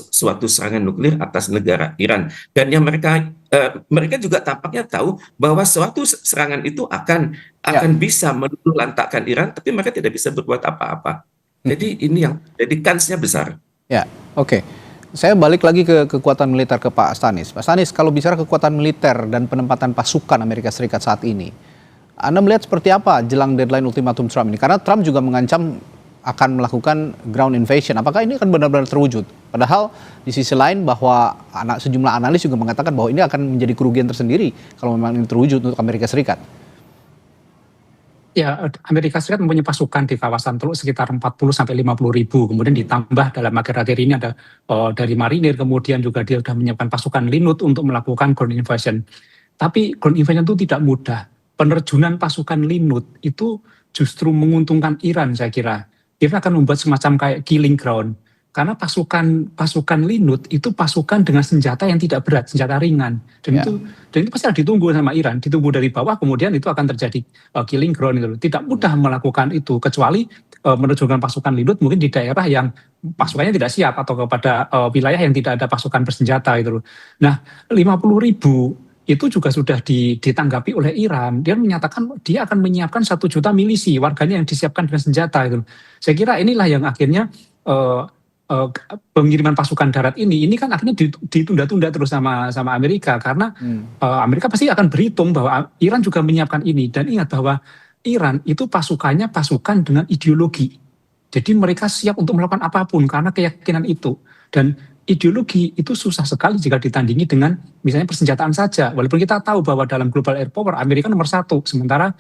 S19: suatu serangan nuklir atas negara Iran. Dan yang mereka juga tampaknya tahu bahwa suatu serangan itu akan bisa meluluhlantakkan Iran, tapi mereka tidak bisa berbuat apa-apa. Jadi ini yang jadi kansnya besar.
S1: Ya, oke. Saya balik lagi ke kekuatan militer ke Pak Stanis. Pak Stanis, kalau bicara kekuatan militer dan penempatan pasukan Amerika Serikat saat ini, Anda melihat seperti apa jelang deadline ultimatum Trump ini? Karena Trump juga mengancam akan melakukan ground invasion. Apakah ini akan benar-benar terwujud? Padahal di sisi lain bahwa sejumlah analis juga mengatakan bahwa ini akan menjadi kerugian tersendiri kalau memang ini terwujud untuk Amerika Serikat.
S15: Ya, Amerika Serikat mempunyai pasukan di kawasan Teluk sekitar 40 sampai 50 ribu. Kemudian ditambah dalam akhir-akhir ini ada dari marinir, kemudian juga dia sudah menyiapkan pasukan Linut untuk melakukan ground invasion. Tapi ground invasion itu tidak mudah. Penerjunan pasukan Linut itu justru menguntungkan Iran, saya kira. Iran akan membuat semacam kayak killing ground. Karena pasukan Linut itu pasukan dengan senjata yang tidak berat, senjata ringan. Dan itu pasti akan ditunggu sama Iran, ditunggu dari bawah, kemudian itu akan terjadi killing ground itu. Tidak mudah melakukan itu, kecuali menerjunkan pasukan Linut mungkin di daerah yang pasukannya tidak siap, atau kepada wilayah yang tidak ada pasukan bersenjata itu. Nah, 50 ribu itu juga sudah ditanggapi oleh Iran. Dia menyatakan dia akan menyiapkan 1 juta milisi, warganya yang disiapkan dengan senjata itu. Saya kira inilah yang akhirnya pengiriman pasukan darat ini kan akhirnya ditunda-tunda terus sama Amerika, karena Amerika pasti akan berhitung bahwa Iran juga menyiapkan ini. Dan ingat bahwa Iran itu pasukannya pasukan dengan ideologi. Jadi mereka siap untuk melakukan apapun karena keyakinan itu. Dan ideologi itu susah sekali jika ditandingi dengan misalnya persenjataan saja. Walaupun kita tahu bahwa dalam global air power Amerika nomor 1, sementara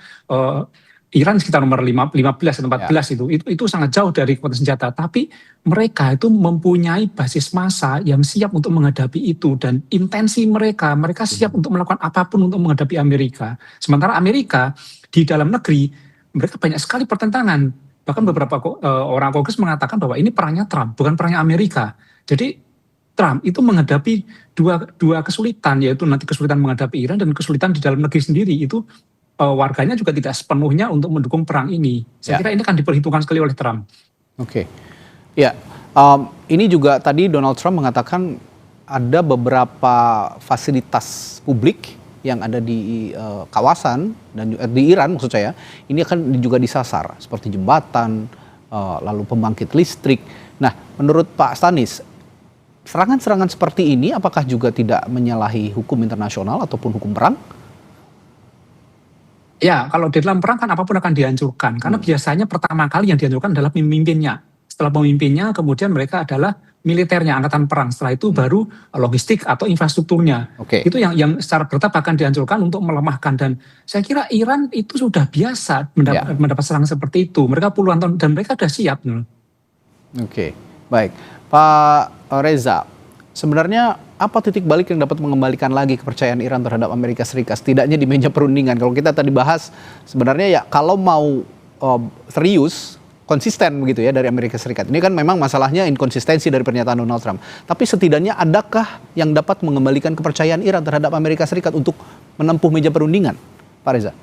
S15: Iran sekitar nomor 15 atau 14 itu sangat jauh dari kekuatan senjata. Tapi mereka itu mempunyai basis massa yang siap untuk menghadapi itu, dan intensi mereka siap untuk melakukan apapun untuk menghadapi Amerika. Sementara Amerika di dalam negeri mereka banyak sekali pertentangan. Bahkan beberapa orang Kongres mengatakan bahwa ini perangnya Trump, bukan perangnya Amerika. Jadi Trump itu menghadapi dua kesulitan, yaitu nanti kesulitan menghadapi Iran dan kesulitan di dalam negeri sendiri. Itu warganya juga tidak sepenuhnya untuk mendukung perang ini. Saya kira ini akan diperhitungkan sekali oleh Trump.
S1: Oke. Ya, ini juga tadi Donald Trump mengatakan ada beberapa fasilitas publik yang ada di kawasan dan di Iran maksud saya, ini akan juga disasar seperti jembatan, lalu pembangkit listrik. Nah, menurut Pak Stanis, serangan-serangan seperti ini apakah juga tidak menyalahi hukum internasional ataupun hukum perang?
S15: Ya, kalau di dalam perang kan apapun akan dihancurkan. Karena biasanya pertama kali yang dihancurkan adalah pemimpinnya. Setelah pemimpinnya, kemudian mereka adalah militernya, angkatan perang. Setelah itu baru logistik atau infrastrukturnya. Itu yang secara bertahap akan dihancurkan untuk melemahkan. Dan saya kira Iran itu sudah biasa mendapat serangan seperti itu. Mereka puluhan tahun dan mereka sudah siap.
S1: Oke, baik. Pak Reza, sebenarnya apa titik balik yang dapat mengembalikan lagi kepercayaan Iran terhadap Amerika Serikat? Setidaknya di meja perundingan. Kalau kita tadi bahas, sebenarnya ya kalau mau serius, konsisten begitu ya dari Amerika Serikat. Ini kan memang masalahnya inkonsistensi dari pernyataan Donald Trump. Tapi setidaknya adakah yang dapat mengembalikan kepercayaan Iran terhadap Amerika Serikat untuk menempuh meja perundingan, Pak Reza?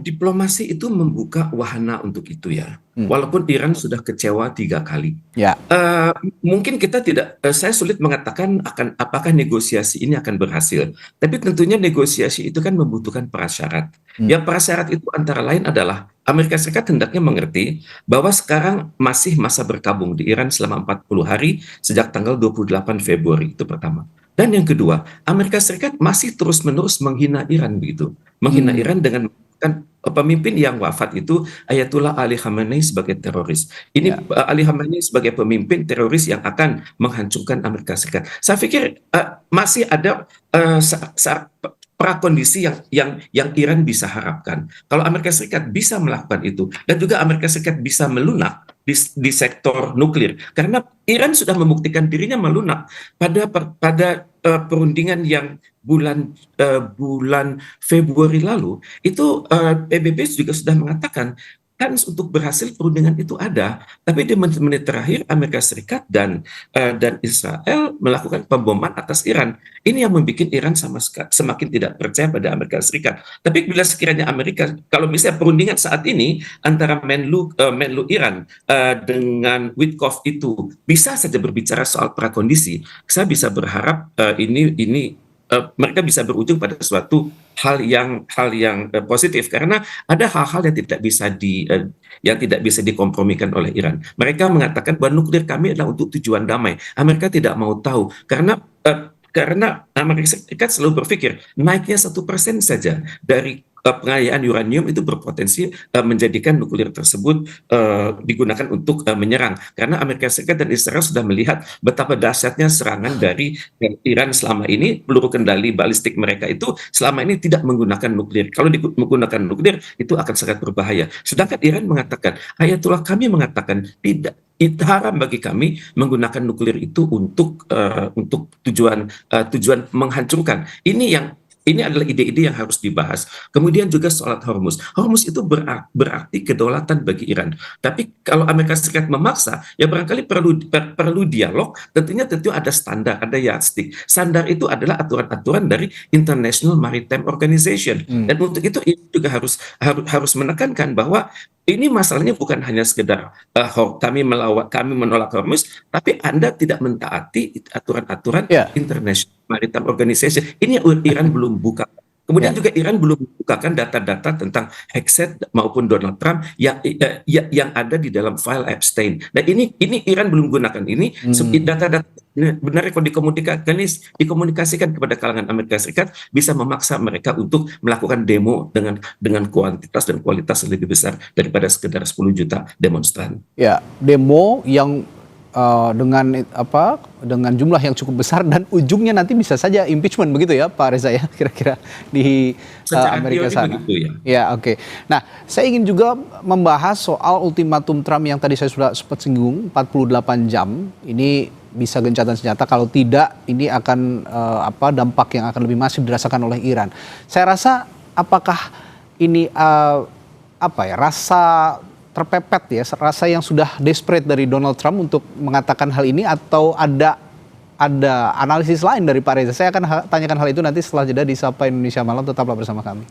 S19: diplomasi itu membuka wahana untuk itu ya. Walaupun Iran sudah kecewa 3 kali.
S1: Ya.
S19: Mungkin kita tidak, saya sulit mengatakan apakah negosiasi ini akan berhasil. Tapi tentunya negosiasi itu kan membutuhkan prasyarat. Ya, prasyarat itu antara lain adalah Amerika Serikat hendaknya mengerti bahwa sekarang masih masa berkabung di Iran selama 40 hari sejak tanggal 28 Februari, itu pertama. Dan yang kedua, Amerika Serikat masih terus-menerus menghina Iran begitu. Menghina Iran dengan pemimpin yang wafat itu Ayatullah Ali Khamenei sebagai teroris. Ini Ali Khamenei sebagai pemimpin teroris yang akan menghancurkan Amerika Serikat. Saya pikir masih ada prakondisi yang Iran bisa harapkan. Kalau Amerika Serikat bisa melakukan itu dan juga Amerika Serikat bisa melunak di sektor nuklir, karena Iran sudah membuktikan dirinya melunak pada perundingan yang bulan Februari lalu itu PBB juga sudah mengatakan kans untuk berhasil perundingan itu ada, tapi di menit-menit terakhir Amerika Serikat dan Israel melakukan pemboman atas Iran. Ini yang membuat Iran semakin tidak percaya pada Amerika Serikat. Tapi bila sekiranya Amerika, kalau misalnya perundingan saat ini antara Menlu Iran dengan Witkoff itu bisa saja berbicara soal prakondisi, saya bisa berharap mereka bisa berujung pada suatu hal yang positif, karena ada hal-hal yang tidak bisa dikompromikan oleh Iran. Mereka mengatakan bahwa nuklir kami adalah untuk tujuan damai. Amerika tidak mau tahu karena Amerika Serikat selalu berpikir naiknya 1% saja dari pengayaan uranium itu berpotensi menjadikan nuklir tersebut digunakan untuk menyerang, karena Amerika Serikat dan Israel sudah melihat betapa dahsyatnya serangan dari Iran selama ini. Peluru kendali balistik mereka itu selama ini tidak menggunakan nuklir. Kalau menggunakan nuklir itu akan sangat berbahaya. Sedangkan Iran mengatakan, Ayatullah kami mengatakan tidak, itu haram bagi kami menggunakan nuklir itu untuk tujuan menghancurkan. Ini adalah ide-ide yang harus dibahas. Kemudian juga soal Hormuz. Hormuz itu berarti kedaulatan bagi Iran. Tapi kalau Amerika Serikat memaksa, ya barangkali perlu dialog. Tentu ada standar, ada yardstick. Standar itu adalah aturan-aturan dari International Maritime Organization. Dan untuk itu juga harus menekankan bahwa ini masalahnya bukan hanya sekedar kami menolak Hormuz, tapi Anda tidak mentaati aturan-aturan International Maritime Organization. Ini Iran belum buka. Kemudian juga Iran belum membukakan data-data tentang Hexet maupun Donald Trump yang ada di dalam file Epstein. Dan ini Iran belum gunakan ini. Data-data benarnya kalau dikomunikasikan kepada kalangan Amerika Serikat bisa memaksa mereka untuk melakukan demo dengan kuantitas dan kualitas lebih besar daripada sekedar 10 juta demonstran.
S1: Ya, demo yang dengan jumlah yang cukup besar dan ujungnya nanti bisa saja impeachment, begitu ya Pak Reza ya, kira-kira di Amerika sana. Ya, oke. Nah, saya ingin juga membahas soal ultimatum Trump yang tadi saya sudah sempat singgung, 48 jam. Ini bisa gencatan senjata, kalau tidak ini akan dampak yang akan lebih masif dirasakan oleh Iran. Saya rasa apakah ini rasa terpepet ya, rasa yang sudah desperate dari Donald Trump untuk mengatakan hal ini, atau ada analisis lain dari Pak Reza? Saya akan tanyakan hal itu nanti setelah jeda di Sapa Indonesia Malam. Tetaplah bersama kami.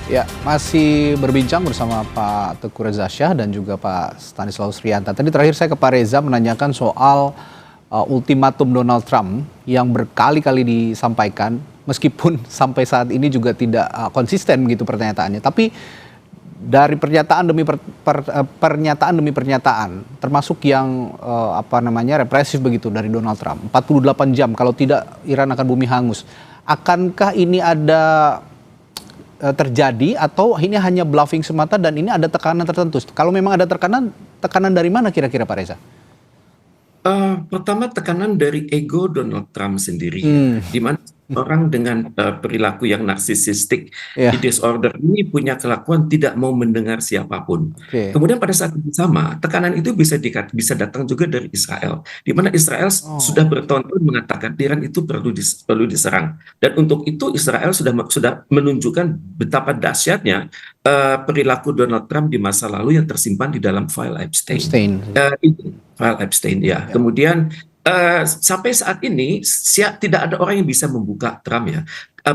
S1: Ya, masih berbincang bersama Pak Teuku Reza Shah dan juga Pak Stanislaus Rianta. Tadi terakhir saya ke Pak Reza menanyakan soal ultimatum Donald Trump yang berkali-kali disampaikan, meskipun sampai saat ini juga tidak konsisten begitu pernyataannya. Tapi dari pernyataan demi pernyataan, termasuk yang represif begitu dari Donald Trump, 48 jam kalau tidak Iran akan bumi hangus. Akankah ini ada terjadi atau ini hanya bluffing semata dan ini ada tekanan tertentu? Kalau memang ada tekanan dari mana kira-kira Pak Reza?
S19: Pertama, tekanan dari ego Donald Trump sendiri, di mana orang dengan perilaku yang narsisistik, disorder ini punya kelakuan tidak mau mendengar siapapun. Kemudian pada saat yang sama, tekanan itu bisa datang juga dari Israel, di mana Israel sudah bertahun-tahun mengatakan Iran itu perlu diserang, dan untuk itu Israel sudah menunjukkan betapa dahsyatnya perilaku Donald Trump di masa lalu yang tersimpan di dalam file Epstein. File Epstein ya. Kemudian sampai saat ini tidak ada orang yang bisa membuka Trump ya,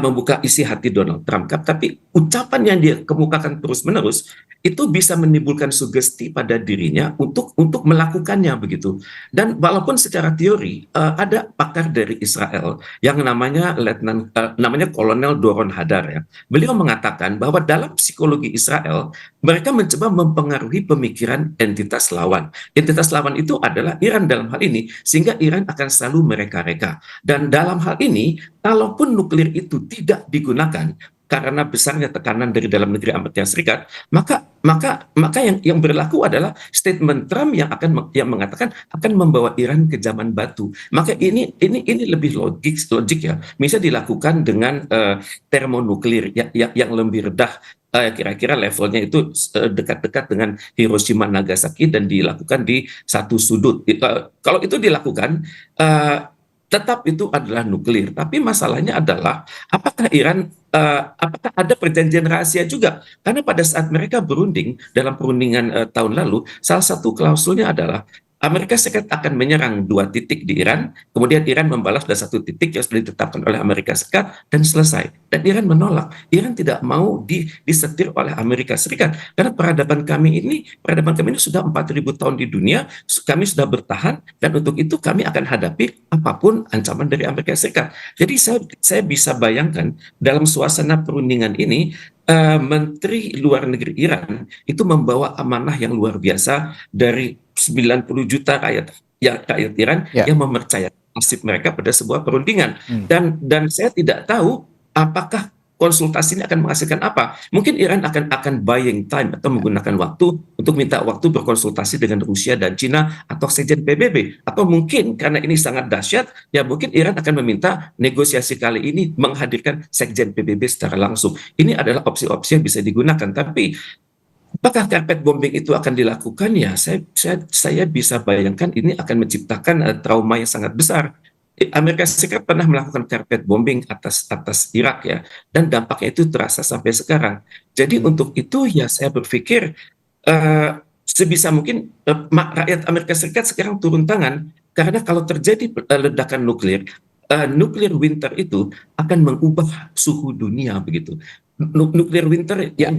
S19: membuka isi hati Donald Trump. Tapi ucapan yang dia kemukakan terus-menerus itu bisa menimbulkan sugesti pada dirinya untuk melakukannya begitu. Dan walaupun secara teori ada pakar dari Israel yang namanya Kolonel Doron Hadar ya. Beliau mengatakan bahwa dalam psikologi Israel mereka mencoba mempengaruhi pemikiran entitas lawan. Entitas lawan itu adalah Iran dalam hal ini, sehingga Iran akan selalu mereka-reka. Dan dalam hal ini, kalaupun nuklir itu tidak digunakan karena besarnya tekanan dari dalam negeri Amerika Serikat, maka yang berlaku adalah statement Trump yang mengatakan akan membawa Iran ke zaman batu. Maka ini lebih logik ya. Misalnya dilakukan dengan termonuklir yang lebih rendah, kira-kira levelnya itu dekat-dekat dengan Hiroshima Nagasaki dan dilakukan di satu sudut. Kalau itu dilakukan, tetap itu adalah nuklir. Tapi masalahnya adalah apakah ada perjanjian rahasia juga? Karena pada saat mereka berunding dalam perundingan tahun lalu, salah satu klausulnya adalah Amerika Serikat akan menyerang 2 titik di Iran, kemudian Iran membalas dari 1 titik yang sudah ditetapkan oleh Amerika Serikat dan selesai. Dan Iran menolak. Iran tidak mau disetir oleh Amerika Serikat. Karena peradaban kami ini sudah 4.000 tahun di dunia, kami sudah bertahan, dan untuk itu kami akan hadapi apapun ancaman dari Amerika Serikat. Jadi saya bisa bayangkan dalam suasana perundingan ini, Menteri Luar Negeri Iran itu membawa amanah yang luar biasa dari 90 juta rakyat Iran yang mempercayakan nasib mereka pada sebuah perundingan. Dan saya tidak tahu apakah konsultasi ini akan menghasilkan apa. Mungkin Iran akan buying time atau menggunakan waktu untuk minta waktu berkonsultasi dengan Rusia dan Cina atau sekjen PBB. Atau mungkin karena ini sangat dahsyat, ya mungkin Iran akan meminta negosiasi kali ini menghadirkan sekjen PBB secara langsung. Ini adalah opsi-opsi yang bisa digunakan. Tapi apakah carpet bombing itu akan dilakukan? Ya, saya bisa bayangkan ini akan menciptakan trauma yang sangat besar. Amerika Serikat pernah melakukan carpet bombing atas Irak ya, dan dampaknya itu terasa sampai sekarang. Jadi untuk itu ya saya berpikir sebisa mungkin rakyat Amerika Serikat sekarang turun tangan, karena kalau terjadi ledakan nuklir winter itu akan mengubah suhu dunia begitu. Nuklir winter yang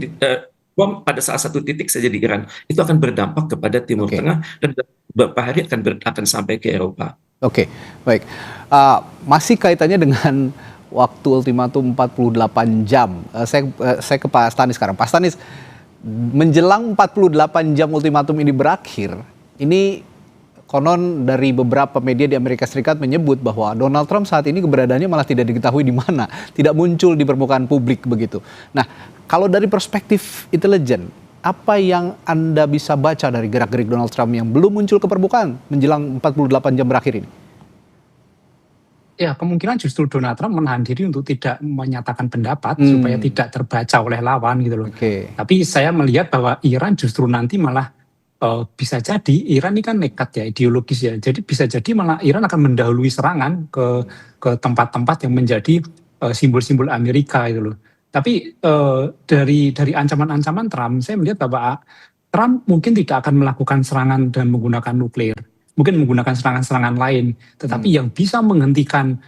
S19: bom pada salah satu titik saja di Iran itu akan berdampak kepada Timur Tengah, dan beberapa hari akan sampai ke Eropa.
S1: Oke, baik. Masih kaitannya dengan waktu ultimatum 48 jam. Saya ke Pak Stanis sekarang. Pak Stanis, menjelang 48 jam ultimatum ini berakhir, ini konon dari beberapa media di Amerika Serikat menyebut bahwa Donald Trump saat ini keberadaannya malah tidak diketahui di mana, tidak muncul di permukaan publik begitu. Nah, kalau dari perspektif intelijen, apa yang Anda bisa baca dari gerak-gerik Donald Trump yang belum muncul ke permukaan menjelang 48 jam berakhir ini?
S15: Ya, kemungkinan justru Donald Trump menahan diri untuk tidak menyatakan pendapat supaya tidak terbaca oleh lawan gitu loh. Tapi saya melihat bahwa Iran justru nanti malah bisa jadi Iran ini kan nekat ya, ideologis ya. Jadi bisa jadi malah Iran akan mendahului serangan ke tempat-tempat yang menjadi simbol-simbol Amerika gitu loh. Tapi dari ancaman-ancaman Trump, saya melihat bahwa Trump mungkin tidak akan melakukan serangan dan menggunakan nuklir. Mungkin menggunakan serangan-serangan lain. Tetapi yang bisa menghentikan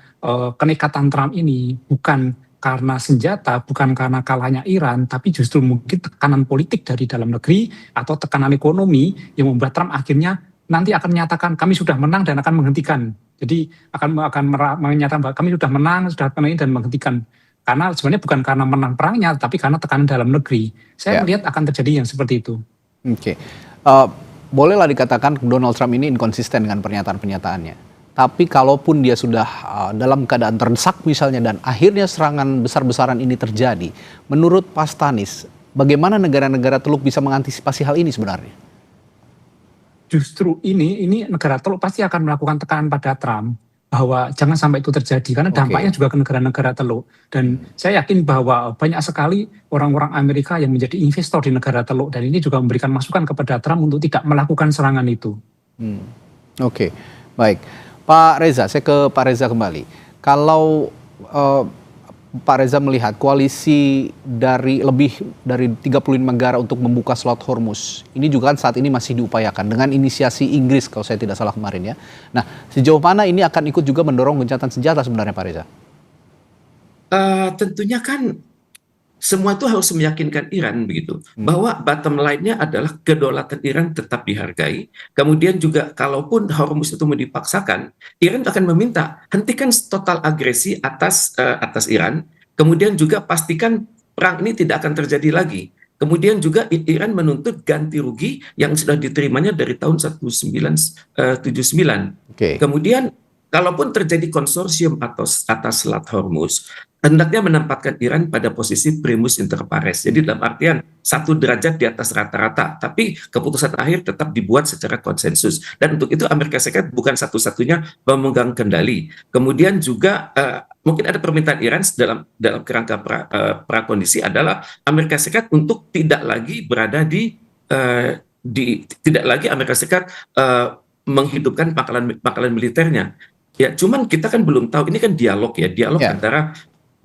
S15: kenekatan Trump ini bukan karena senjata, bukan karena kalahnya Iran, tapi justru mungkin tekanan politik dari dalam negeri atau tekanan ekonomi yang membuat Trump akhirnya nanti akan menyatakan kami sudah menang dan akan menghentikan. Jadi akan menyatakan bahwa kami sudah menang, dan menghentikan. Karena sebenarnya bukan karena menang perangnya, tapi karena tekanan dalam negeri. Saya melihat akan terjadi yang seperti itu.
S1: Bolehlah dikatakan Donald Trump ini inkonsisten dengan pernyataan-pernyataannya. Tapi kalaupun dia sudah dalam keadaan terdesak misalnya, dan akhirnya serangan besar-besaran ini terjadi, menurut Pak Stanis, bagaimana negara-negara Teluk bisa mengantisipasi hal ini sebenarnya?
S15: Justru ini negara Teluk pasti akan melakukan tekanan pada Trump. bahwa jangan sampai itu terjadi karena dampaknya juga ke negara-negara Teluk. Dan saya yakin bahwa banyak sekali orang-orang Amerika yang menjadi investor di negara Teluk dan ini juga memberikan masukan kepada Trump untuk tidak melakukan serangan itu.
S1: Oke, baik. Pak Reza, saya ke Pak Reza kembali. Kalau Pak Reza melihat koalisi dari lebih dari 35 negara untuk membuka Selat Hormuz, ini juga kan saat ini masih diupayakan dengan inisiasi Inggris kalau saya tidak salah kemarin ya. Nah, sejauh mana ini akan ikut juga mendorong gencatan senjata sebenarnya Pak Reza?
S19: Tentunya kan semua itu harus meyakinkan Iran begitu bahwa bottom line-nya adalah kedaulatan Iran tetap dihargai. Kemudian juga kalaupun Hormuz itu mau dipaksakan, Iran akan meminta hentikan total agresi atas Iran. Kemudian juga pastikan perang ini tidak akan terjadi lagi. Kemudian juga Iran menuntut ganti rugi yang sudah diterimanya dari tahun 1979. Kemudian kalaupun terjadi konsorsium atas Selat Hormuz, hendaknya menempatkan Iran pada posisi primus inter pares. Jadi dalam artian 1 derajat di atas rata-rata, tapi keputusan akhir tetap dibuat secara konsensus. Dan untuk itu Amerika Serikat bukan satu-satunya pemegang kendali. Kemudian juga mungkin ada permintaan Iran dalam kerangka prakondisi adalah Amerika Serikat untuk tidak lagi berada tidak lagi Amerika Serikat menghidupkan pangkalan militernya. Ya, cuman kita kan belum tahu, ini kan dialog antara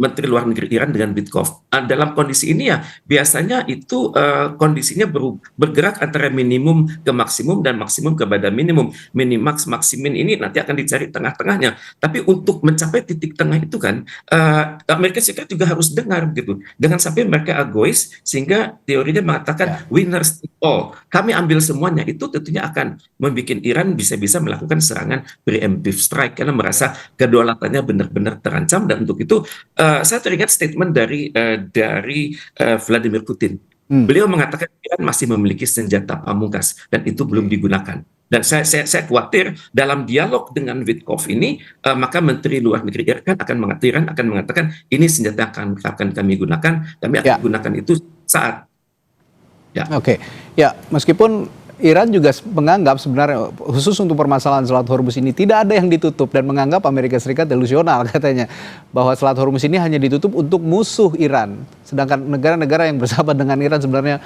S19: Menteri Luar Negeri Iran dengan Witkoff. Dalam kondisi ini ya biasanya itu kondisinya bergerak antara minimum ke maksimum dan maksimum kepada minimum. Minimax maksimin ini nanti akan dicari tengah-tengahnya. Tapi untuk mencapai titik tengah itu kan Amerika Serikat juga harus dengar gitu. Jangan sampai mereka egois sehingga teorinya mengatakan winners take all. Kami ambil semuanya, itu tentunya akan membuat Iran bisa-bisa melakukan serangan preemptive strike karena merasa kedaulatannya benar-benar terancam. Dan untuk itu saya teringat statement dari Vladimir Putin. Beliau mengatakan Iran masih memiliki senjata pamungkas dan itu belum digunakan. Dan saya khawatir dalam dialog dengan Witkoff ini maka Menteri Luar Negeri Iran akan mengatakan ini senjata akan kami gunakan, kami akan gunakan itu saat.
S1: Meskipun Iran juga menganggap sebenarnya khusus untuk permasalahan Selat Hormuz ini tidak ada yang ditutup dan menganggap Amerika Serikat delusional katanya bahwa Selat Hormuz ini hanya ditutup untuk musuh Iran, sedangkan negara-negara yang bersahabat dengan Iran sebenarnya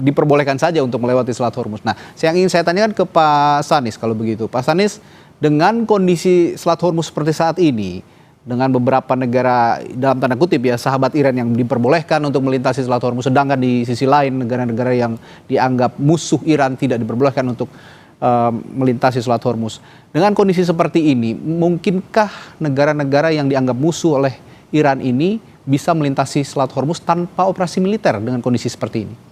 S1: diperbolehkan saja untuk melewati Selat Hormuz. Nah, yang ingin saya tanyakan ke Pak Sanis kalau begitu, Pak Sanis, dengan kondisi Selat Hormuz seperti saat ini, dengan beberapa negara dalam tanda kutip ya sahabat Iran yang diperbolehkan untuk melintasi Selat Hormuz, sedangkan di sisi lain negara-negara yang dianggap musuh Iran tidak diperbolehkan untuk melintasi Selat Hormuz. Dengan kondisi seperti ini, mungkinkah negara-negara yang dianggap musuh oleh Iran ini bisa melintasi Selat Hormuz tanpa operasi militer dengan kondisi seperti ini?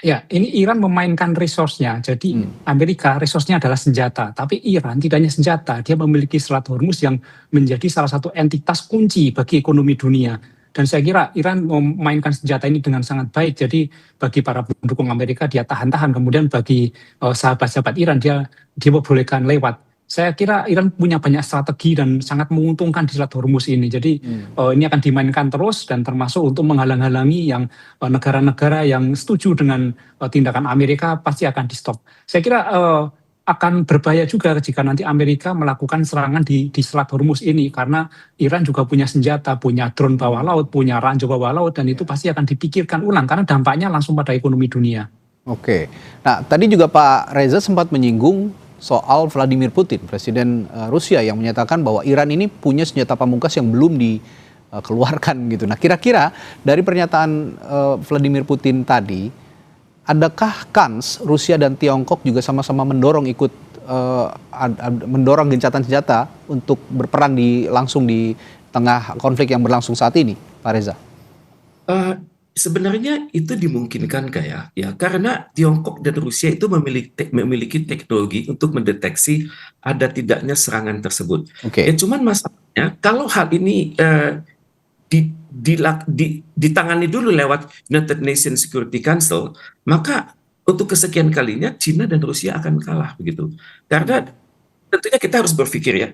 S15: Ya, ini Iran memainkan resource-nya. Jadi Amerika resource-nya adalah senjata. Tapi Iran tidak hanya senjata, dia memiliki Selat Hormuz yang menjadi salah satu entitas kunci bagi ekonomi dunia. Dan saya kira Iran memainkan senjata ini dengan sangat baik. Jadi bagi para pendukung Amerika dia tahan-tahan. Kemudian bagi sahabat-sahabat Iran dia diperbolehkan lewat. Saya kira Iran punya banyak strategi dan sangat menguntungkan di Selat Hormuz ini. Jadi ini akan dimainkan terus dan termasuk untuk menghalang-halangi yang negara-negara yang setuju dengan tindakan Amerika pasti akan di-stop. Saya kira akan berbahaya juga jika nanti Amerika melakukan serangan di Selat Hormuz ini karena Iran juga punya senjata, punya drone bawah laut, punya ranjau bawah laut dan itu pasti akan dipikirkan ulang karena dampaknya langsung pada ekonomi dunia.
S1: Oke. Nah, tadi juga Pak Reza sempat menyinggung soal Vladimir Putin, Presiden Rusia yang menyatakan bahwa Iran ini punya senjata pamungkas yang belum dikeluarkan gitu. Nah, kira-kira dari pernyataan Vladimir Putin tadi, adakah kans Rusia dan Tiongkok juga sama-sama mendorong mendorong gencatan senjata untuk berperan langsung di tengah konflik yang berlangsung saat ini, Pak Reza?
S19: Sebenarnya itu dimungkinkan ya karena Tiongkok dan Rusia itu memiliki teknologi untuk mendeteksi ada tidaknya serangan tersebut. Cuman masalahnya kalau hal ini ditangani dulu lewat United Nations Security Council, maka untuk kesekian kalinya China dan Rusia akan kalah begitu. Karena tentunya kita harus berpikir ya,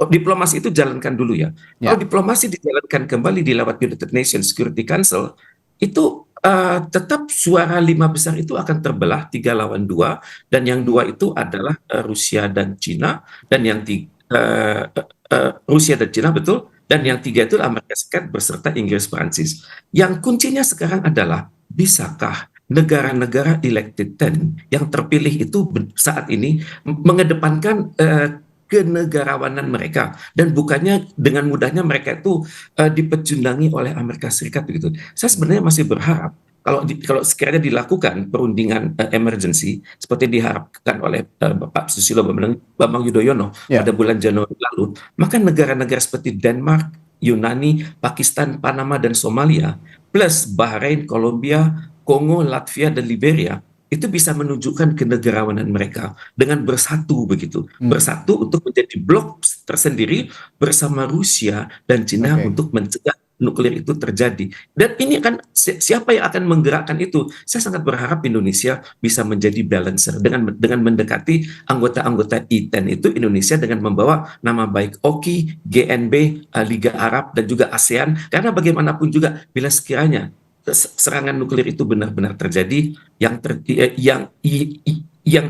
S19: diplomasi itu jalankan dulu ya. Kalau diplomasi dijalankan kembali di lewat United Nations Security Council, itu tetap suara 5 besar itu akan terbelah 3 lawan 2, dan yang 2 itu adalah Rusia dan Cina, dan yang Rusia dan Cina betul, dan yang 3 itu Amerika Serikat beserta Inggris, Prancis. Yang kuncinya sekarang adalah bisakah negara-negara elected 10 yang terpilih itu saat ini mengedepankan kenegarawanan mereka, dan bukannya dengan mudahnya mereka itu dipecundangi oleh Amerika Serikat begitu. Saya sebenarnya masih berharap kalau sekiranya dilakukan perundingan emergency seperti diharapkan oleh Bapak Susilo Bambang Yudhoyono pada bulan Januari lalu, maka negara-negara seperti Denmark, Yunani, Pakistan, Panama, dan Somalia, plus Bahrain, Kolombia, Kongo, Latvia, dan Liberia, itu bisa menunjukkan kenegarawanan mereka dengan bersatu begitu, bersatu untuk menjadi blok tersendiri bersama Rusia dan Cina untuk mencegah nuklir itu terjadi. Dan ini kan siapa yang akan menggerakkan itu? Saya sangat berharap Indonesia bisa menjadi balancer dengan mendekati anggota-anggota I-10 itu, Indonesia dengan membawa nama baik OKI, GNB, Liga Arab, dan juga ASEAN, karena bagaimanapun juga bila sekiranya serangan nuklir itu benar-benar terjadi, yang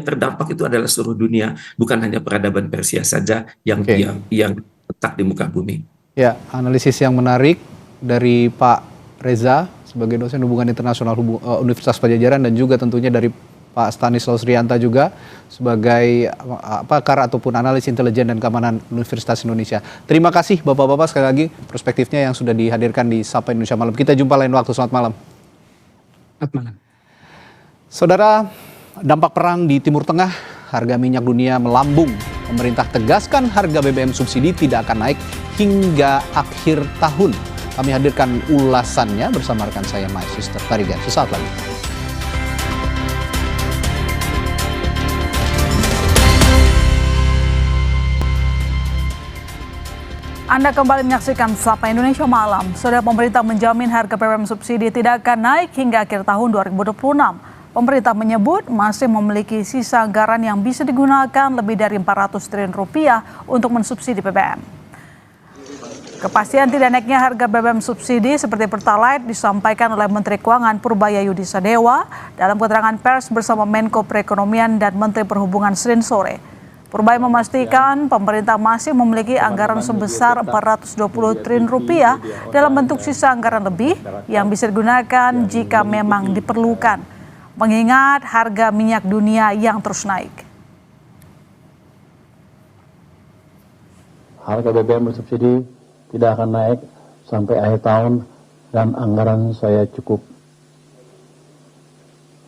S19: terdampak itu adalah seluruh dunia, bukan hanya peradaban Persia saja yang letak di muka bumi.
S1: Ya, analisis yang menarik dari Pak Reza sebagai dosen hubungan internasional Universitas Padjadjaran, dan juga tentunya dari Pak Stanislaus Rianta juga sebagai pakar ataupun analis intelijen dan keamanan Universitas Indonesia. Terima kasih Bapak-Bapak sekali lagi perspektifnya yang sudah dihadirkan di Sapa Indonesia Malam. Kita jumpa lain waktu. Selamat malam.
S15: Selamat malam.
S1: Saudara, dampak perang di Timur Tengah, harga minyak dunia melambung. Pemerintah tegaskan harga BBM subsidi tidak akan naik hingga akhir tahun. Kami hadirkan ulasannya bersama rekan saya, My Sister Tarigan. Sesaat lagi.
S2: Anda kembali menyaksikan Sapa Indonesia Malam. Saudara, pemerintah menjamin harga BBM subsidi tidak akan naik hingga akhir tahun 2026. Pemerintah menyebut masih memiliki sisa anggaran yang bisa digunakan lebih dari 400 triliun rupiah untuk mensubsidi BBM. Kepastian tidak naiknya harga BBM subsidi seperti Pertalite disampaikan oleh Menteri Keuangan Purbayayudi Sadewa dalam keterangan pers bersama Menko Perekonomian dan Menteri Perhubungan Senin sore. Purbay memastikan pemerintah masih memiliki anggaran sebesar 420 triliun rupiah dalam bentuk sisa anggaran lebih yang bisa digunakan jika memang diperlukan, mengingat harga minyak dunia yang terus naik.
S20: Harga BBM bersubsidi tidak akan naik sampai akhir tahun dan anggaran saya cukup.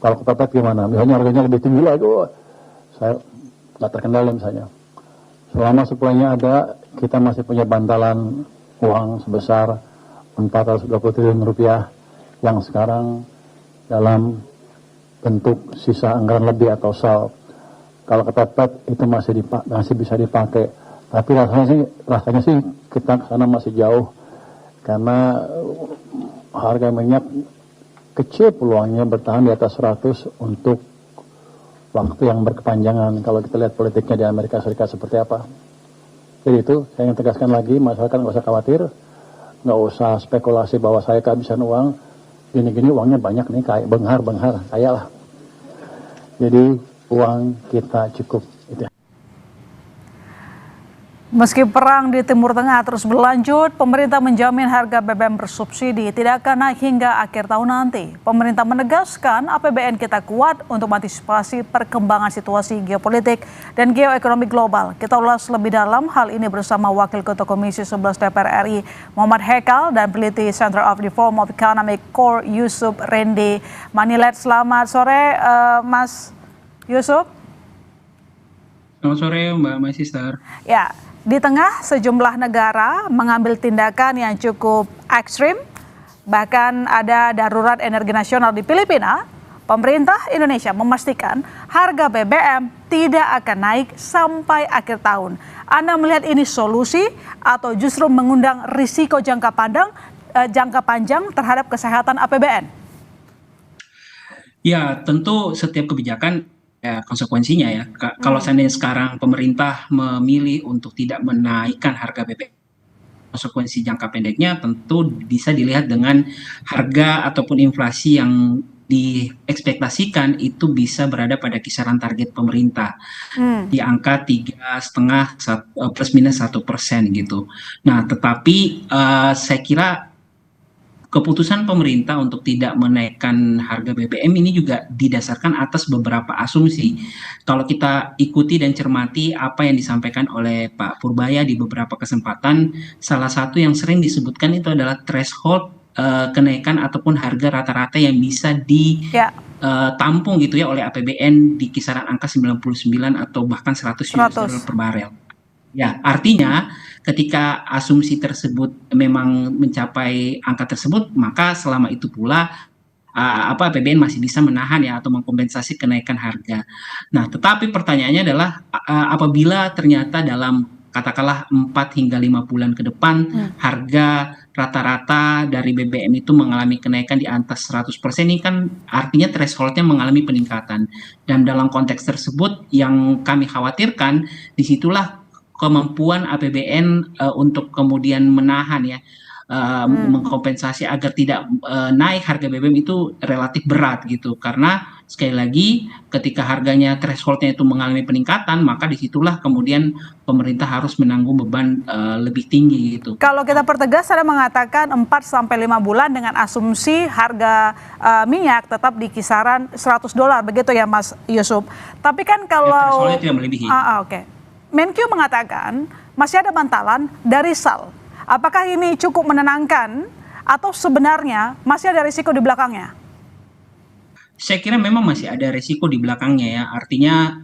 S20: Kalau kepepet gimana? Misalnya harganya lebih tinggi lagi, saya nggak terkendali misalnya. Selama suplainya ada, kita masih punya bantalan uang sebesar 420 triliun rupiah yang sekarang dalam bentuk sisa anggaran lebih atau saldo. Kalau kepepet itu masih bisa dipakai. Tapi rasanya sih kita ke sana masih jauh karena harga minyak kecil peluangnya bertahan di atas 100 untuk waktu yang berkepanjangan kalau kita lihat politiknya di Amerika Serikat seperti apa. Jadi itu saya ingin tegaskan lagi, masyarakat nggak usah khawatir, nggak usah spekulasi bahwa saya kehabisan uang, gini-gini uangnya banyak nih, kayak benghar, kaya lah. Jadi uang kita cukup. Itu.
S2: Meski perang di Timur Tengah terus berlanjut, pemerintah menjamin harga BBM bersubsidi tidak akan naik hingga akhir tahun nanti. Pemerintah menegaskan APBN kita kuat untuk mengantisipasi perkembangan situasi geopolitik dan geoekonomi global. Kita ulas lebih dalam hal ini bersama Wakil Ketua Komisi 11 DPR RI Muhammad Hekal dan peneliti Center of Reform of Economic Core Yusuf Rende Manilet. Selamat sore Mas Yusuf.
S21: Selamat sore Mbak My Sister.
S2: Ya. Di tengah sejumlah negara mengambil tindakan yang cukup ekstrim, bahkan ada darurat energi nasional di Filipina, pemerintah Indonesia memastikan harga BBM tidak akan naik sampai akhir tahun. Anda melihat ini solusi atau justru mengundang risiko jangka panjang terhadap kesehatan APBN?
S21: Ya, tentu setiap kebijakan konsekuensinya ya. Kalau seandainya sekarang pemerintah memilih untuk tidak menaikkan harga BBM konsekuensi jangka pendeknya tentu bisa dilihat dengan harga ataupun inflasi yang diekspektasikan itu bisa berada pada kisaran target pemerintah di angka 3,5 plus minus 1% gitu. Nah, tetapi saya kira keputusan pemerintah untuk tidak menaikkan harga BBM ini juga didasarkan atas beberapa asumsi. Kalau kita ikuti dan cermati apa yang disampaikan oleh Pak Purbaya di beberapa kesempatan, salah satu yang sering disebutkan itu adalah threshold kenaikan ataupun harga rata-rata yang bisa ditampung gitu ya oleh APBN di kisaran angka 99 atau bahkan 100 US$ per barel. Ya, artinya ketika asumsi tersebut memang mencapai angka tersebut, maka selama itu pula APBN masih bisa menahan ya atau mengkompensasi kenaikan harga. Nah, tetapi pertanyaannya adalah apabila ternyata dalam katakanlah 4 hingga 5 bulan ke depan harga rata-rata dari BBM itu mengalami kenaikan di atas 100%, ini kan artinya thresholdnya mengalami peningkatan. Dan dalam konteks tersebut yang kami khawatirkan, disitulah kemampuan APBN untuk kemudian menahan ya, mengkompensasi agar tidak naik harga BBM itu relatif berat gitu, karena sekali lagi ketika harganya thresholdnya itu mengalami peningkatan, maka disitulah kemudian pemerintah harus menanggung beban lebih tinggi gitu.
S2: Kalau kita pertegas, ada mengatakan 4-5 bulan dengan asumsi harga minyak tetap di kisaran $100, begitu ya Mas Yusuf. Tapi kan kalau
S21: thresholdnya tidak melebihi.
S2: Oke. Menkyu mengatakan masih ada bantalan dari SAL. Apakah ini cukup menenangkan atau sebenarnya masih ada risiko di belakangnya?
S21: Saya kira memang masih ada risiko di belakangnya ya. Artinya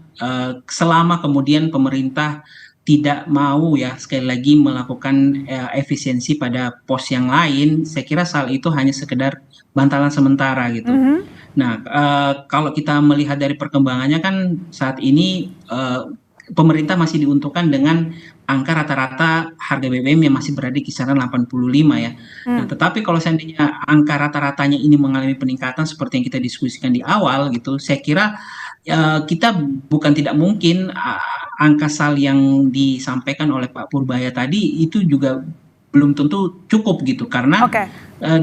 S21: selama kemudian pemerintah tidak mau ya sekali lagi melakukan efisiensi pada pos yang lain, saya kira SAL itu hanya sekedar bantalan sementara gitu. Nah, kalau kita melihat dari perkembangannya kan saat ini pemerintah masih diuntungkan dengan angka rata-rata harga BBM yang masih berada di kisaran 85 ya. Nah, tetapi kalau seandainya angka rata-ratanya ini mengalami peningkatan seperti yang kita diskusikan di awal gitu, saya kira kita bukan tidak mungkin angka SAL yang disampaikan oleh Pak Purbaya tadi itu juga belum tentu cukup gitu, karena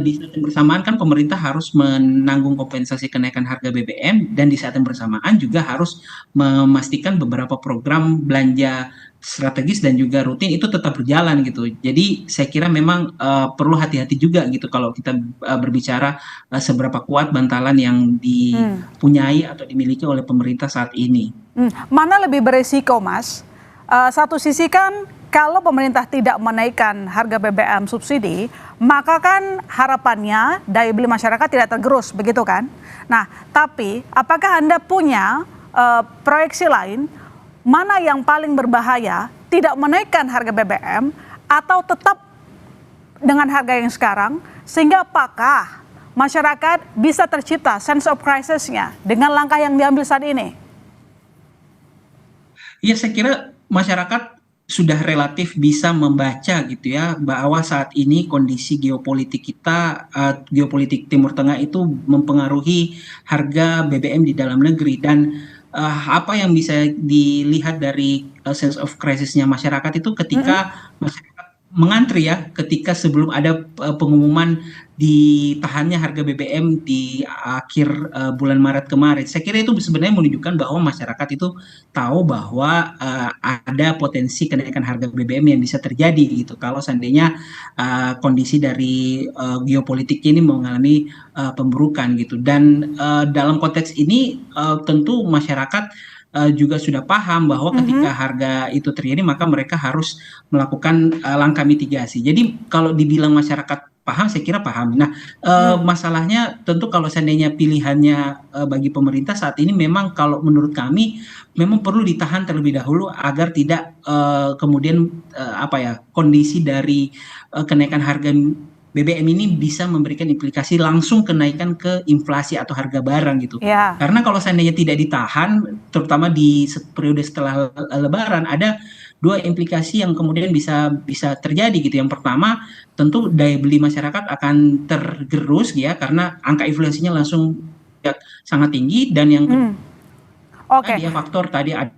S21: di saat yang bersamaan kan pemerintah harus menanggung kompensasi kenaikan harga BBM, dan di saat yang bersamaan juga harus memastikan beberapa program belanja strategis dan juga rutin itu tetap berjalan gitu. Jadi saya kira memang perlu hati-hati juga gitu kalau kita berbicara seberapa kuat bantalan yang dipunyai atau dimiliki oleh pemerintah saat ini.
S2: Mana lebih beresiko, Mas? Satu sisi kan kalau pemerintah tidak menaikkan harga BBM subsidi, maka kan harapannya daya beli masyarakat tidak tergerus, begitu kan? Nah, tapi apakah Anda punya proyeksi lain, mana yang paling berbahaya, tidak menaikkan harga BBM atau tetap dengan harga yang sekarang, sehingga apakah masyarakat bisa tercipta sense of crisis-nya dengan langkah yang diambil saat ini?
S21: Ya, saya kira masyarakat sudah relatif bisa membaca gitu ya, bahwa saat ini kondisi geopolitik kita, geopolitik Timur Tengah itu mempengaruhi harga BBM di dalam negeri, dan apa yang bisa dilihat dari sense of crisis-nya masyarakat itu ketika masyarakat mengantri ya, ketika sebelum ada pengumuman ditahannya harga BBM di akhir bulan Maret kemarin. Saya kira itu sebenarnya menunjukkan bahwa masyarakat itu tahu bahwa ada potensi kenaikan harga BBM yang bisa terjadi gitu kalau seandainya kondisi dari geopolitik ini mengalami pemburukan gitu. Dan dalam konteks ini tentu masyarakat juga sudah paham bahwa ketika harga itu terjadi maka mereka harus melakukan langkah mitigasi. Jadi kalau dibilang masyarakat paham, saya kira paham. Nah, masalahnya tentu kalau seandainya pilihannya bagi pemerintah saat ini memang kalau menurut kami memang perlu ditahan terlebih dahulu agar tidak kemudian kondisi dari kenaikan harga BBM ini bisa memberikan implikasi langsung kenaikan ke inflasi atau harga barang gitu. Karena kalau seandainya tidak ditahan, terutama di periode setelah Lebaran, ada dua implikasi yang kemudian bisa terjadi gitu. Yang pertama, tentu daya beli masyarakat akan tergerus ya, karena angka inflasinya langsung sangat tinggi, dan yang kedua faktor tadi ada.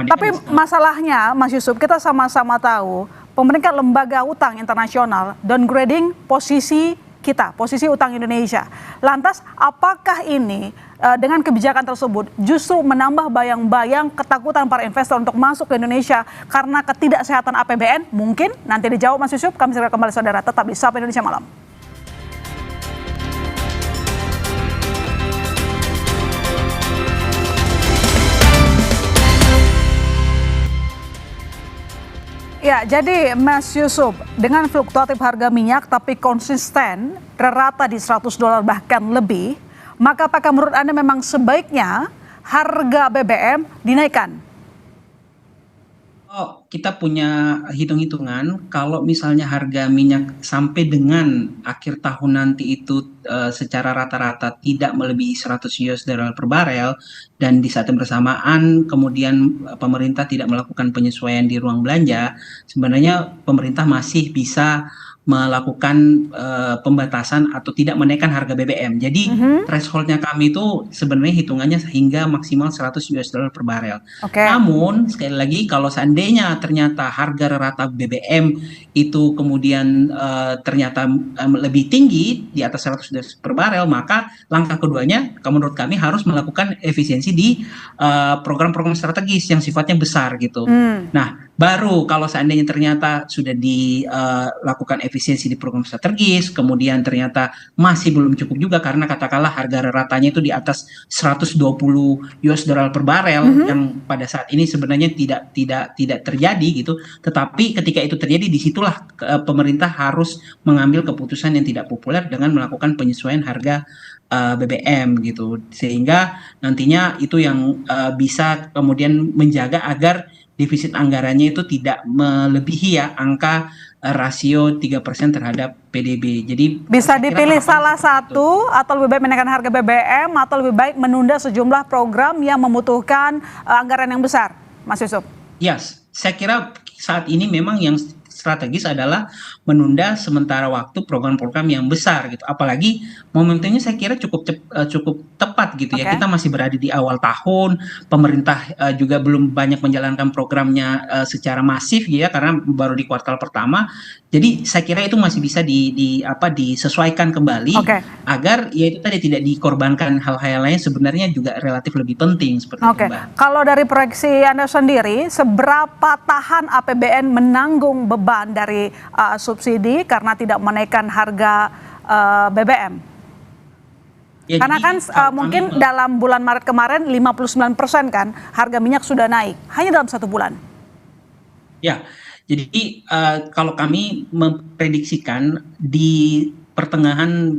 S2: Tapi masalahnya, Mas Yusuf, kita sama-sama tahu pemerintah lembaga utang internasional downgrading posisi kita, posisi utang Indonesia. Lantas apakah ini dengan kebijakan tersebut justru menambah bayang-bayang ketakutan para investor untuk masuk ke Indonesia karena ketidaksehatan APBN? Mungkin nanti dijawab Mas Yusuf. Kami segera kembali saudara, tetap di Sapa Indonesia Malam. Ya, jadi Mas Yusuf, dengan fluktuatif harga minyak tapi konsisten rata di $100 bahkan lebih, maka apakah menurut Anda memang sebaiknya harga BBM dinaikkan?
S21: Oh, kita punya hitung-hitungan kalau misalnya harga minyak sampai dengan akhir tahun nanti itu secara rata-rata tidak melebihi $100 per barel, dan di saat yang bersamaan kemudian pemerintah tidak melakukan penyesuaian di ruang belanja, sebenarnya pemerintah masih bisa melakukan pembatasan atau tidak menaikkan harga BBM. Jadi thresholdnya kami itu sebenarnya hitungannya hingga maksimal $100 per barel. Namun sekali lagi kalau seandainya ternyata harga rata BBM itu kemudian ternyata lebih tinggi di atas $100 per barel, maka langkah keduanya menurut kami harus melakukan efisiensi di program-program strategis yang sifatnya besar gitu. Nah, baru kalau seandainya ternyata sudah dilakukan efisiensi di program strategis, kemudian ternyata masih belum cukup juga karena katakanlah harga ratanya itu di atas $120 per barel yang pada saat ini sebenarnya tidak terjadi gitu. Tetapi ketika itu terjadi, disitulah pemerintah harus mengambil keputusan yang tidak populer dengan melakukan penyesuaian harga BBM gitu, sehingga nantinya itu yang bisa kemudian menjaga agar defisit anggarannya itu tidak melebihi ya angka rasio 3% terhadap PDB. Jadi
S2: bisa dipilih salah satu atau lebih baik menaikkan harga BBM atau lebih baik menunda sejumlah program yang membutuhkan anggaran yang besar, Mas Yusuf?
S21: Yes, saya kira saat ini memang yang strategis adalah menunda sementara waktu program-program yang besar gitu. Apalagi momentumnya saya kira cukup tepat gitu ya. Kita masih berada di awal tahun, pemerintah juga belum banyak menjalankan programnya secara masif gitu ya, karena baru di kuartal pertama. Jadi saya kira itu masih bisa disesuaikan kembali agar ya itu tadi tidak dikorbankan hal-hal lain sebenarnya juga relatif lebih penting seperti itu, Mbak.
S2: Kalau dari proyeksi Anda sendiri, seberapa tahan APBN menanggung beban dari subsidi karena tidak menaikkan harga BBM? Ya, karena kan mungkin dalam bulan Maret kemarin 59% kan harga minyak sudah naik hanya dalam 1 bulan.
S21: Ya, jadi kalau kami memprediksikan di pertengahan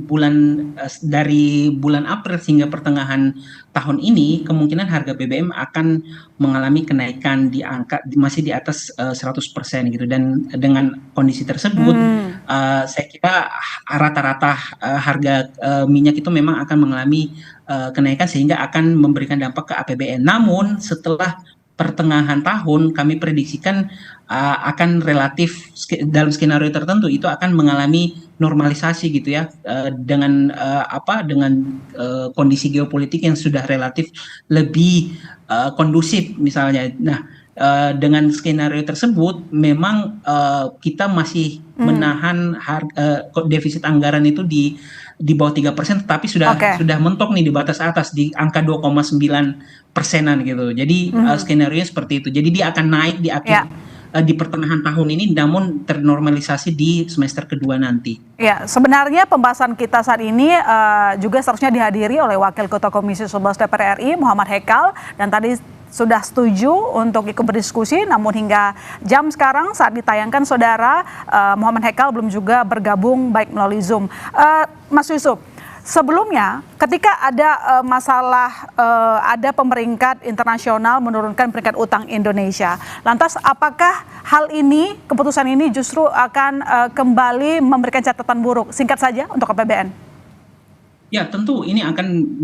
S21: dari bulan April hingga pertengahan tahun ini kemungkinan harga BBM akan mengalami kenaikan di angka masih di atas 100% gitu, dan dengan kondisi tersebut saya kira rata-rata harga minyak itu memang akan mengalami kenaikan sehingga akan memberikan dampak ke APBN. Namun setelah pertengahan tahun kami prediksikan akan relatif dalam skenario tertentu itu akan mengalami normalisasi gitu ya, dengan kondisi geopolitik yang sudah relatif lebih kondusif misalnya. Nah, dengan skenario tersebut memang kita masih menahan defisit anggaran itu di bawah 3%, tetapi sudah mentok nih di batas atas di angka 2,9%-an gitu. Jadi skenario seperti itu. Jadi dia akan naik di akhir di pertengahan tahun ini, namun ternormalisasi di semester kedua nanti.
S2: Ya, sebenarnya pembahasan kita saat ini juga seharusnya dihadiri oleh Wakil Ketua Komisi 11 DPR RI Muhammad Hekal, dan tadi sudah setuju untuk ikut berdiskusi, namun hingga jam sekarang saat ditayangkan saudara, Muhammad Hekal belum juga bergabung baik melalui Zoom. Mas Yusuf, sebelumnya ketika ada masalah ada pemeringkat internasional menurunkan peringkat utang Indonesia, lantas apakah hal ini, keputusan ini justru akan kembali memberikan catatan buruk? Singkat saja untuk APBN.
S21: Ya, tentu ini akan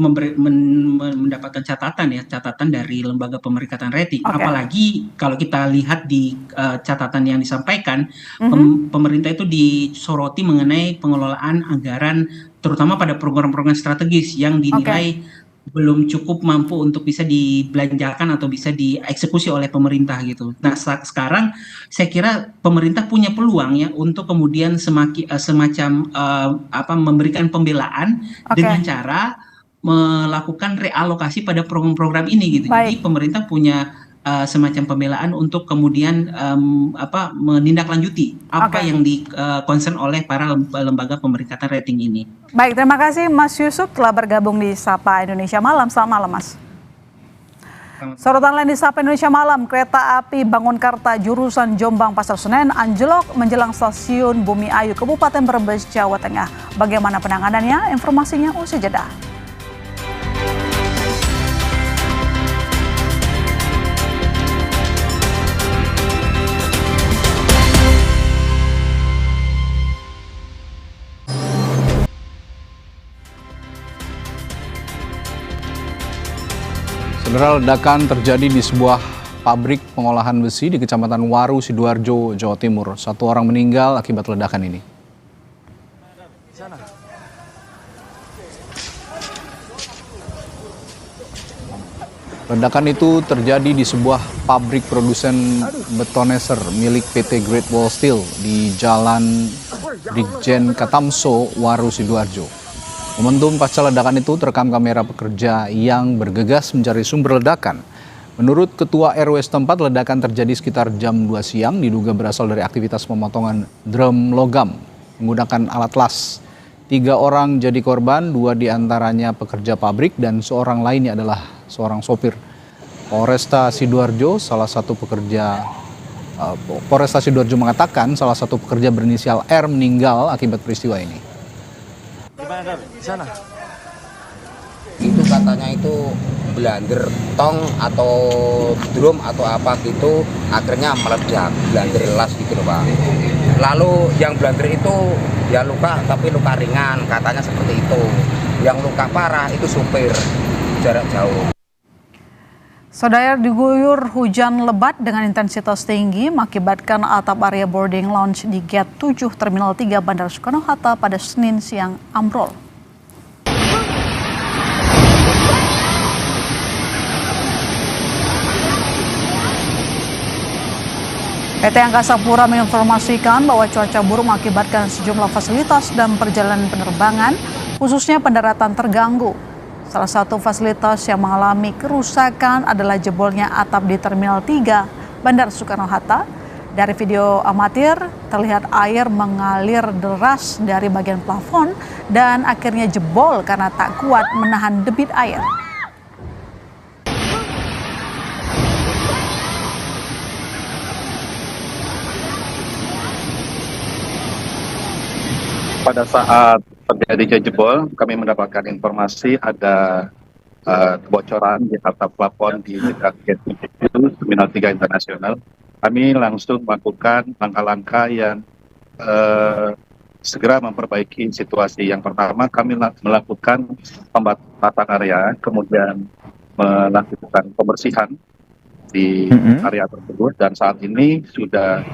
S21: mendapatkan catatan dari lembaga pemerikatan rating. Apalagi kalau kita lihat di catatan yang disampaikan, pemerintah itu disoroti mengenai pengelolaan anggaran terutama pada program-program strategis yang dinilai belum cukup mampu untuk bisa dibelanjakan atau bisa dieksekusi oleh pemerintah gitu. Nah, sekarang saya kira pemerintah punya peluang ya untuk kemudian semacam memberikan pembelaan dengan cara melakukan realokasi pada program-program ini gitu. Jadi pemerintah punya semacam pembelaan untuk kemudian menindaklanjuti apa yang concern oleh para lembaga pemeringkatan rating ini.
S2: Baik, terima kasih Mas Yusuf telah bergabung di Sapa Indonesia Malam. Selamat malam, Mas. Sorotan lain di Sapa Indonesia Malam, kereta api Bangunkarta jurusan Jombang Pasar Senen anjlok menjelang stasiun Bumi Ayu, Kabupaten Brebes, Jawa Tengah. Bagaimana penanganannya? Informasinya usai jeda.
S1: Saudara, ledakan terjadi di sebuah pabrik pengolahan besi di Kecamatan Waru, Sidoarjo, Jawa Timur. 1 orang meninggal akibat ledakan ini. Ledakan itu terjadi di sebuah pabrik produsen betoneser milik PT Great Wall Steel di Jalan Brigjen Katamso, Waru, Sidoarjo. Momentum pasca ledakan itu terekam kamera pekerja yang bergegas mencari sumber ledakan. Menurut Ketua RW setempat, ledakan terjadi sekitar jam 2 siang, diduga berasal dari aktivitas pemotongan drum logam menggunakan alat las. 3 orang jadi korban, 2 diantaranya pekerja pabrik dan seorang lainnya adalah seorang sopir. Polresta Sidoarjo mengatakan salah satu pekerja berinisial R meninggal akibat peristiwa ini.
S4: Gimana di sana? Itu katanya itu blender tong atau drum atau apa gitu, akhirnya meledak, blender las gitu loh Pak. Lalu yang blender itu ya luka, tapi luka ringan, katanya seperti itu. Yang luka parah itu supir jarak jauh.
S2: Saudara, diguyur hujan lebat dengan intensitas tinggi mengakibatkan atap area boarding lounge di Gate 7 Terminal 3 Bandara Soekarno-Hatta pada Senin siang ambrol. PT Angkasa Pura menginformasikan bahwa cuaca buruk mengakibatkan sejumlah fasilitas dan perjalanan penerbangan, khususnya pendaratan terganggu. Salah satu fasilitas yang mengalami kerusakan adalah jebolnya atap di Terminal 3 Bandara Soekarno-Hatta. Dari video amatir terlihat air mengalir deras dari bagian plafon dan akhirnya jebol karena tak kuat menahan debit air.
S22: Pada saat terjadi jebol, kami mendapatkan informasi ada kebocoran di atap plafon di dekat Gate 7 Terminal 3 Internasional. Kami langsung melakukan langkah-langkah yang segera memperbaiki situasi. Yang pertama, kami melakukan pembatasan area, kemudian melakukan pembersihan di area tersebut, dan saat ini sudah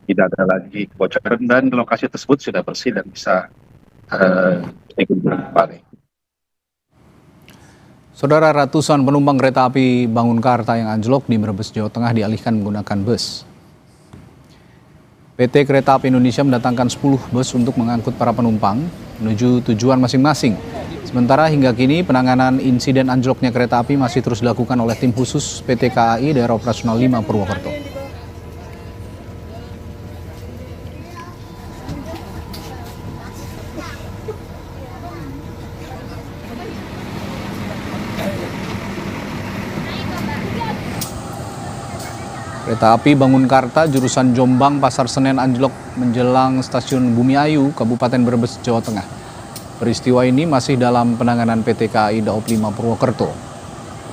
S22: tidak ada lagi kebocoran dan lokasi tersebut sudah bersih dan bisa digunakan kembali.
S1: Saudara, ratusan penumpang kereta api Bangunkarta yang anjlok di Brebes, Jawa Tengah dialihkan menggunakan bus. PT Kereta Api Indonesia mendatangkan 10 bus untuk mengangkut para penumpang menuju tujuan masing-masing. Sementara hingga kini penanganan insiden anjloknya kereta api masih terus dilakukan oleh tim khusus PT KAI Daerah Operasional 5 Purwokerto. Kereta api Bangunkarta jurusan Jombang Pasar Senen anjlok menjelang stasiun Bumi Ayu, Kabupaten Brebes, Jawa Tengah. Peristiwa ini masih dalam penanganan PT KAI Daop 5 Purwokerto.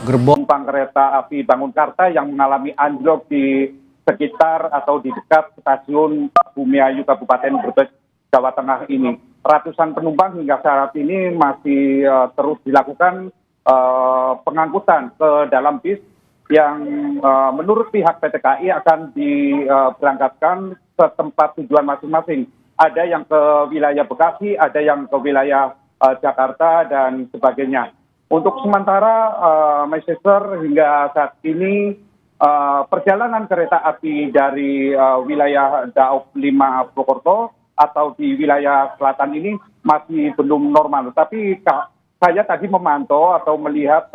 S1: Gerbong
S23: kereta api Bangunkarta yang mengalami anjlok di sekitar atau di dekat stasiun Bumi Ayu, Kabupaten Brebes, Jawa Tengah ini. Ratusan penumpang hingga saat ini masih terus dilakukan pengangkutan ke dalam bis yang menurut pihak PT KAI akan diberangkatkan ke tempat tujuan masing-masing. Ada yang ke wilayah Bekasi, ada yang ke wilayah Jakarta, dan sebagainya. Untuk sementara, Manchester hingga saat ini perjalanan kereta api dari wilayah Daob 5 Purwokerto atau di wilayah selatan ini masih belum normal. Tapi saya tadi memantau atau melihat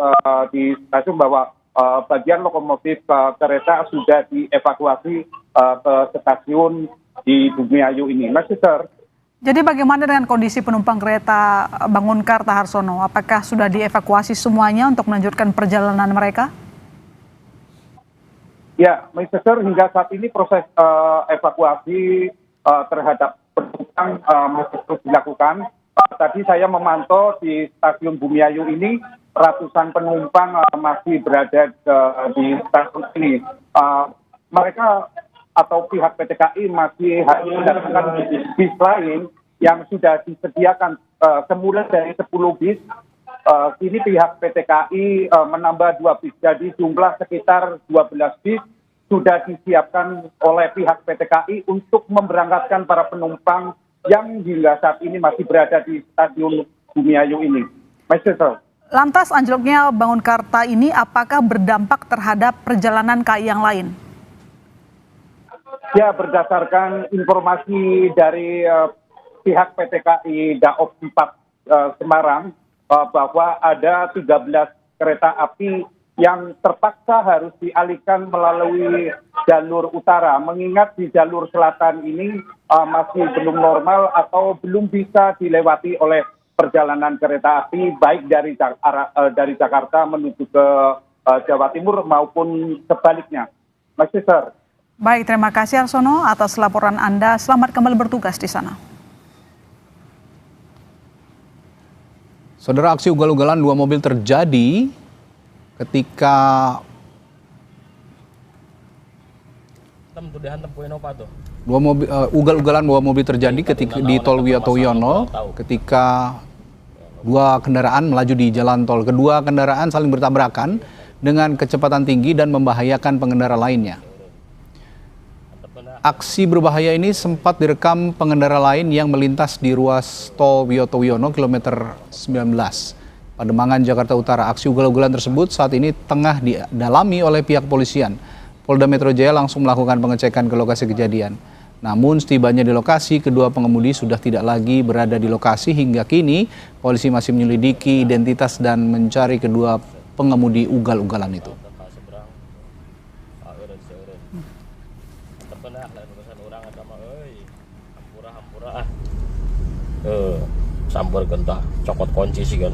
S23: di stasiun bahwa bagian lokomotif kereta sudah dievakuasi ke stasiun di Bumiayu ini. Mas Sister.
S2: Jadi bagaimana dengan kondisi penumpang kereta Bangunkarta, Harsono? Apakah sudah dievakuasi semuanya untuk melanjutkan perjalanan mereka?
S23: Ya, Mas Sister, hingga saat ini proses evakuasi terhadap penumpang masih terus dilakukan. Tadi saya memantau di stasiun Bumiayu ini ratusan penumpang masih berada di stasiun ini. Mereka atau pihak PT KAI masih harus mendatangkan bis lain yang sudah disediakan semula dari 10 bis. Kini pihak PT KAI menambah 2 bis, jadi jumlah sekitar 12 bis sudah disiapkan oleh pihak PT KAI untuk memberangkatkan para penumpang yang hingga saat ini masih berada di stasiun Bumiayu ini.
S2: Lantas anjloknya Bangunkarta ini apakah berdampak terhadap perjalanan KAI yang lain?
S23: Ya, berdasarkan informasi dari pihak PT KAI Daob 4 Semarang bahwa ada 13 kereta api yang terpaksa harus dialihkan melalui jalur utara, mengingat di jalur selatan ini masih belum normal atau belum bisa dilewati oleh perjalanan kereta api baik dari Jakarta menuju ke Jawa Timur maupun sebaliknya. Mas Sister.
S2: Baik, terima kasih Harsono atas laporan Anda. Selamat kembali bertugas di sana.
S1: Saudara, aksi ugal-ugalan 2 mobil terjadi ketika ugal-ugalan 2 mobil terjadi ketika di Tol Wiyoto Wiono ketika 2 kendaraan melaju di jalan tol. Kedua kendaraan saling bertabrakan dengan kecepatan tinggi dan membahayakan pengendara lainnya. Aksi berbahaya ini sempat direkam pengendara lain yang melintas di ruas Tol Wiyoto Wiono kilometer 19, Pademangan, Jakarta Utara. Aksi ugal-ugalan tersebut saat ini tengah didalami oleh pihak kepolisian. Polda Metro Jaya langsung melakukan pengecekan ke lokasi kejadian. Namun setibanya di lokasi, kedua pengemudi sudah tidak lagi berada di lokasi. Hingga kini, polisi masih menyelidiki identitas dan mencari kedua pengemudi ugal-ugalan itu.
S10: Sampur gentah, cokot kunci sih kan.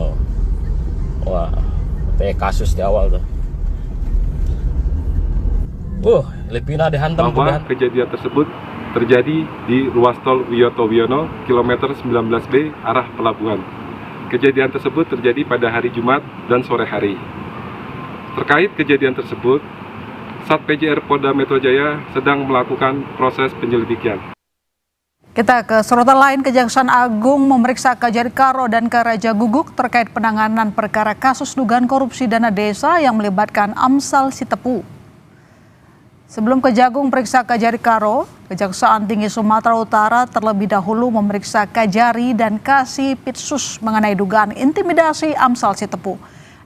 S10: Wah, kayak kasus di awal tuh. Lepina dihantam.
S11: Bahwa kejadian tersebut terjadi di ruas tol Wiyoto Wiono, kilometer 19B arah pelabuhan. Kejadian tersebut terjadi pada hari Jumat dan sore hari. Terkait kejadian tersebut, Sat PJR Polda Metro Jaya sedang melakukan proses penyelidikan.
S2: Kita ke sorotan lain, Kejaksaan Agung memeriksa Kajari Karo dan Karaja Guguk terkait penanganan perkara kasus dugaan korupsi dana desa yang melibatkan Amsal Sitepu. Sebelum Kejagung periksa Kajari Karo, Kejaksaan Tinggi Sumatera Utara terlebih dahulu memeriksa Kajari dan Kasih Pitsus mengenai dugaan intimidasi Amsal Sitepu.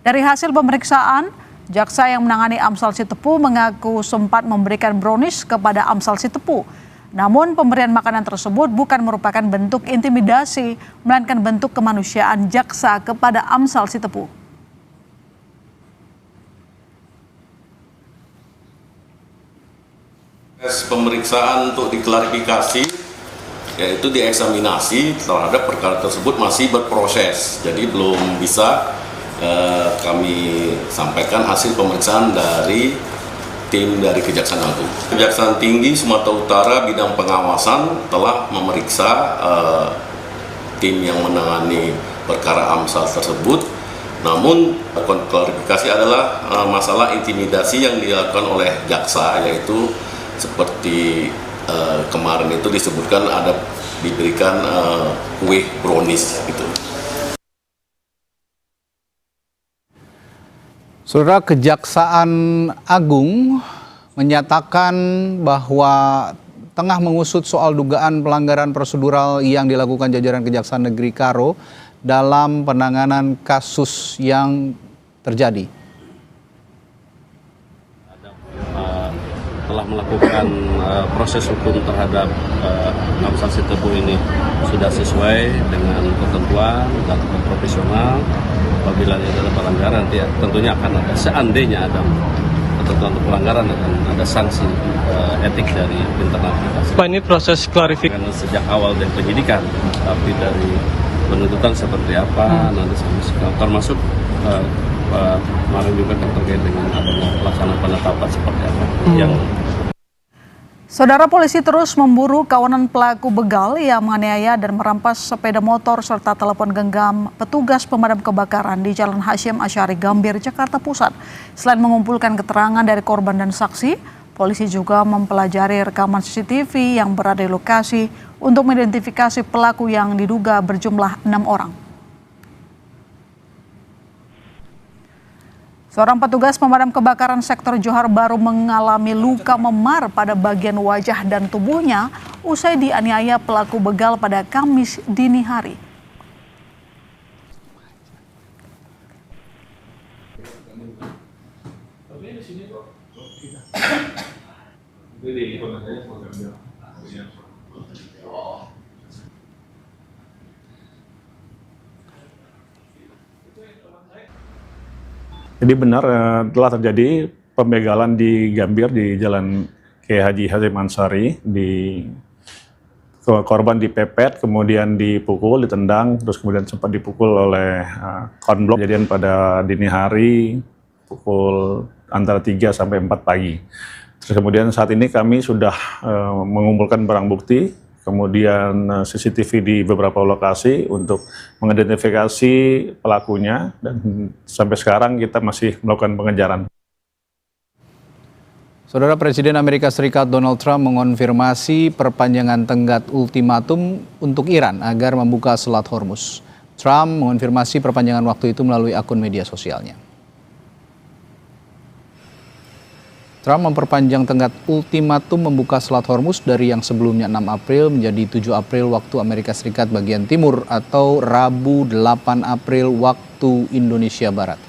S2: Dari hasil pemeriksaan, jaksa yang menangani Amsal Sitepu mengaku sempat memberikan brownies kepada Amsal Sitepu. Namun pemberian makanan tersebut bukan merupakan bentuk intimidasi, melainkan bentuk kemanusiaan jaksa kepada Amsal Sitepu.
S5: Pemeriksaan untuk diklarifikasi, yaitu dieksaminasi terhadap perkara tersebut masih berproses. Jadi belum bisa kami sampaikan hasil pemeriksaan dari tim dari Kejaksaan Agung. Kejaksaan Tinggi Sumatera Utara bidang pengawasan telah memeriksa tim yang menangani perkara Amsal tersebut. Namun klarifikasi adalah masalah intimidasi yang dilakukan oleh jaksa, yaitu seperti kemarin itu disebutkan ada diberikan kue brownies gitu.
S1: Saudara, Kejaksaan Agung menyatakan bahwa tengah mengusut soal dugaan pelanggaran prosedural yang dilakukan jajaran Kejaksaan Negeri Karo dalam penanganan kasus yang terjadi.
S7: Telah melakukan proses hukum terhadap Aung San Suu Kyi ini sudah sesuai dengan ketentuan dan profesional. Apabila ada pelanggaran, tentunya akan ada, seandainya ada ketentuan untuk pelanggaran, akan ada sanksi etik dari internal kita.
S8: Pak, ini proses klarifikasi
S7: sejak awal dari penyidikan, tapi dari penuntutan seperti apa, nanti termasuk kemarin juga terkait dengan adanya pelaksanaan penetapan seperti apa yang.
S2: Saudara, polisi terus memburu kawanan pelaku begal yang menganiaya dan merampas sepeda motor serta telepon genggam petugas pemadam kebakaran di Jalan Hasyim Asy'ari Gambir, Jakarta Pusat. Selain mengumpulkan keterangan dari korban dan saksi, polisi juga mempelajari rekaman CCTV yang berada di lokasi untuk mengidentifikasi pelaku yang diduga berjumlah 6 orang. Seorang petugas pemadam kebakaran sektor Johar Baru mengalami luka memar pada bagian wajah dan tubuhnya usai dianiaya pelaku begal pada Kamis dini hari.
S9: Jadi benar telah terjadi pembegalan di Gambir di Jalan Kiai Haji Hasyim Asy'ari. Korban dipepet, kemudian dipukul, ditendang, terus kemudian sempat dipukul oleh konblok. Kejadian pada dini hari pukul antara 3 sampai 4 pagi. Terus kemudian saat ini kami sudah mengumpulkan barang bukti, kemudian CCTV di beberapa lokasi untuk mengidentifikasi pelakunya, dan sampai sekarang kita masih melakukan pengejaran.
S1: Saudara, Presiden Amerika Serikat Donald Trump mengonfirmasi perpanjangan tenggat ultimatum untuk Iran agar membuka Selat Hormuz. Trump mengonfirmasi perpanjangan waktu itu melalui akun media sosialnya. Trump memperpanjang tenggat ultimatum membuka Selat Hormuz dari yang sebelumnya 6 April menjadi 7 April waktu Amerika Serikat bagian timur atau Rabu 8 April waktu Indonesia Barat.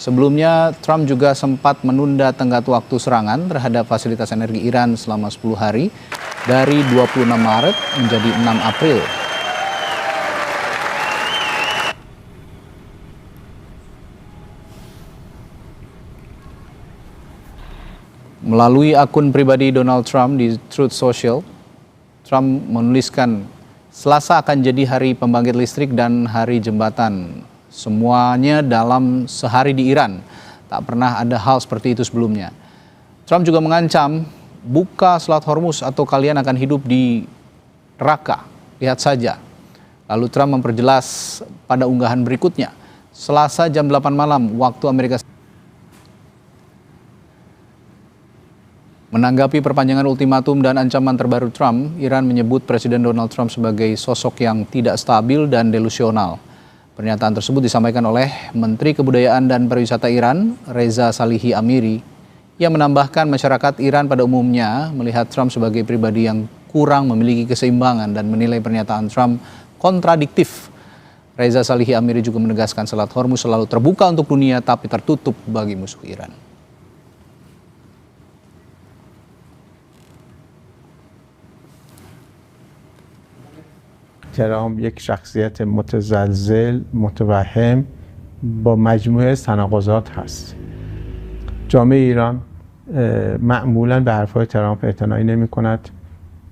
S1: Sebelumnya, Trump juga sempat menunda tenggat waktu serangan terhadap fasilitas energi Iran selama 10 hari dari 26 Maret menjadi 6 April. Melalui akun pribadi Donald Trump di Truth Social, Trump menuliskan, Selasa akan jadi hari pembangkit listrik dan hari jembatan. Semuanya dalam sehari di Iran. Tak pernah ada hal seperti itu sebelumnya. Trump juga mengancam, buka Selat Hormuz atau kalian akan hidup di neraka. Lihat saja. Lalu Trump memperjelas pada unggahan berikutnya, Selasa jam 8 malam waktu Amerika Serikat. Menanggapi perpanjangan ultimatum dan ancaman terbaru Trump, Iran menyebut Presiden Donald Trump sebagai sosok yang tidak stabil dan delusional. Pernyataan tersebut disampaikan oleh Menteri Kebudayaan dan Pariwisata Iran, Reza Salihi Amiri, yang menambahkan masyarakat Iran pada umumnya melihat Trump sebagai pribadi yang kurang memiliki keseimbangan dan menilai pernyataan Trump kontradiktif. Reza Salihi Amiri juga menegaskan Selat Hormuz selalu terbuka untuk dunia tapi tertutup bagi musuh Iran.
S3: ترامپ یک شخصیت متزلزل متوهم با مجموعه تناقضات هست. جامعه ایران معمولا به حرفهای ترامپ اعتنایی نمی کند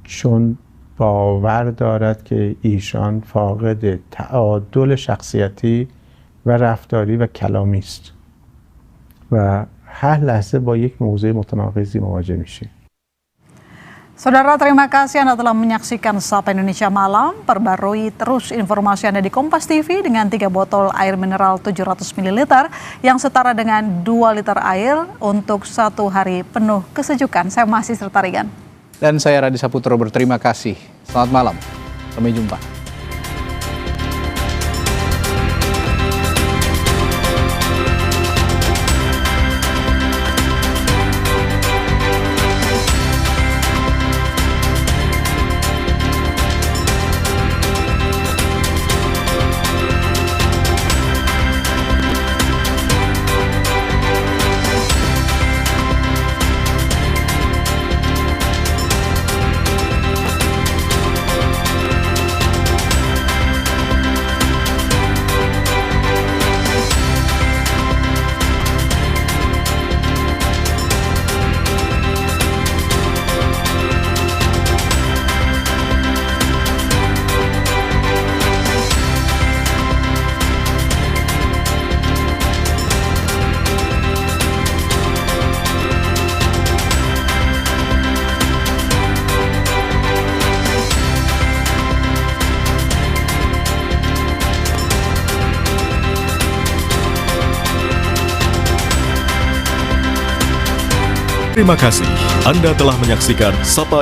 S3: چون باور دارد که ایشان فاقد تعادل شخصیتی و رفتاری و کلامی است و هر لحظه با یک موضوع متناقضی مواجه میشه.
S2: Saudara, terima kasih Anda telah menyaksikan Sapa Indonesia Malam. Perbarui terus informasi Anda di Kompas TV dengan 3 botol air mineral 700 ml yang setara dengan 2 liter air untuk 1 hari penuh kesejukan. Saya masih Serta Regan.
S1: Dan saya Radi Saputro berterima kasih. Selamat malam. Sampai jumpa.
S6: Terima kasih. Anda telah menyaksikan Sapa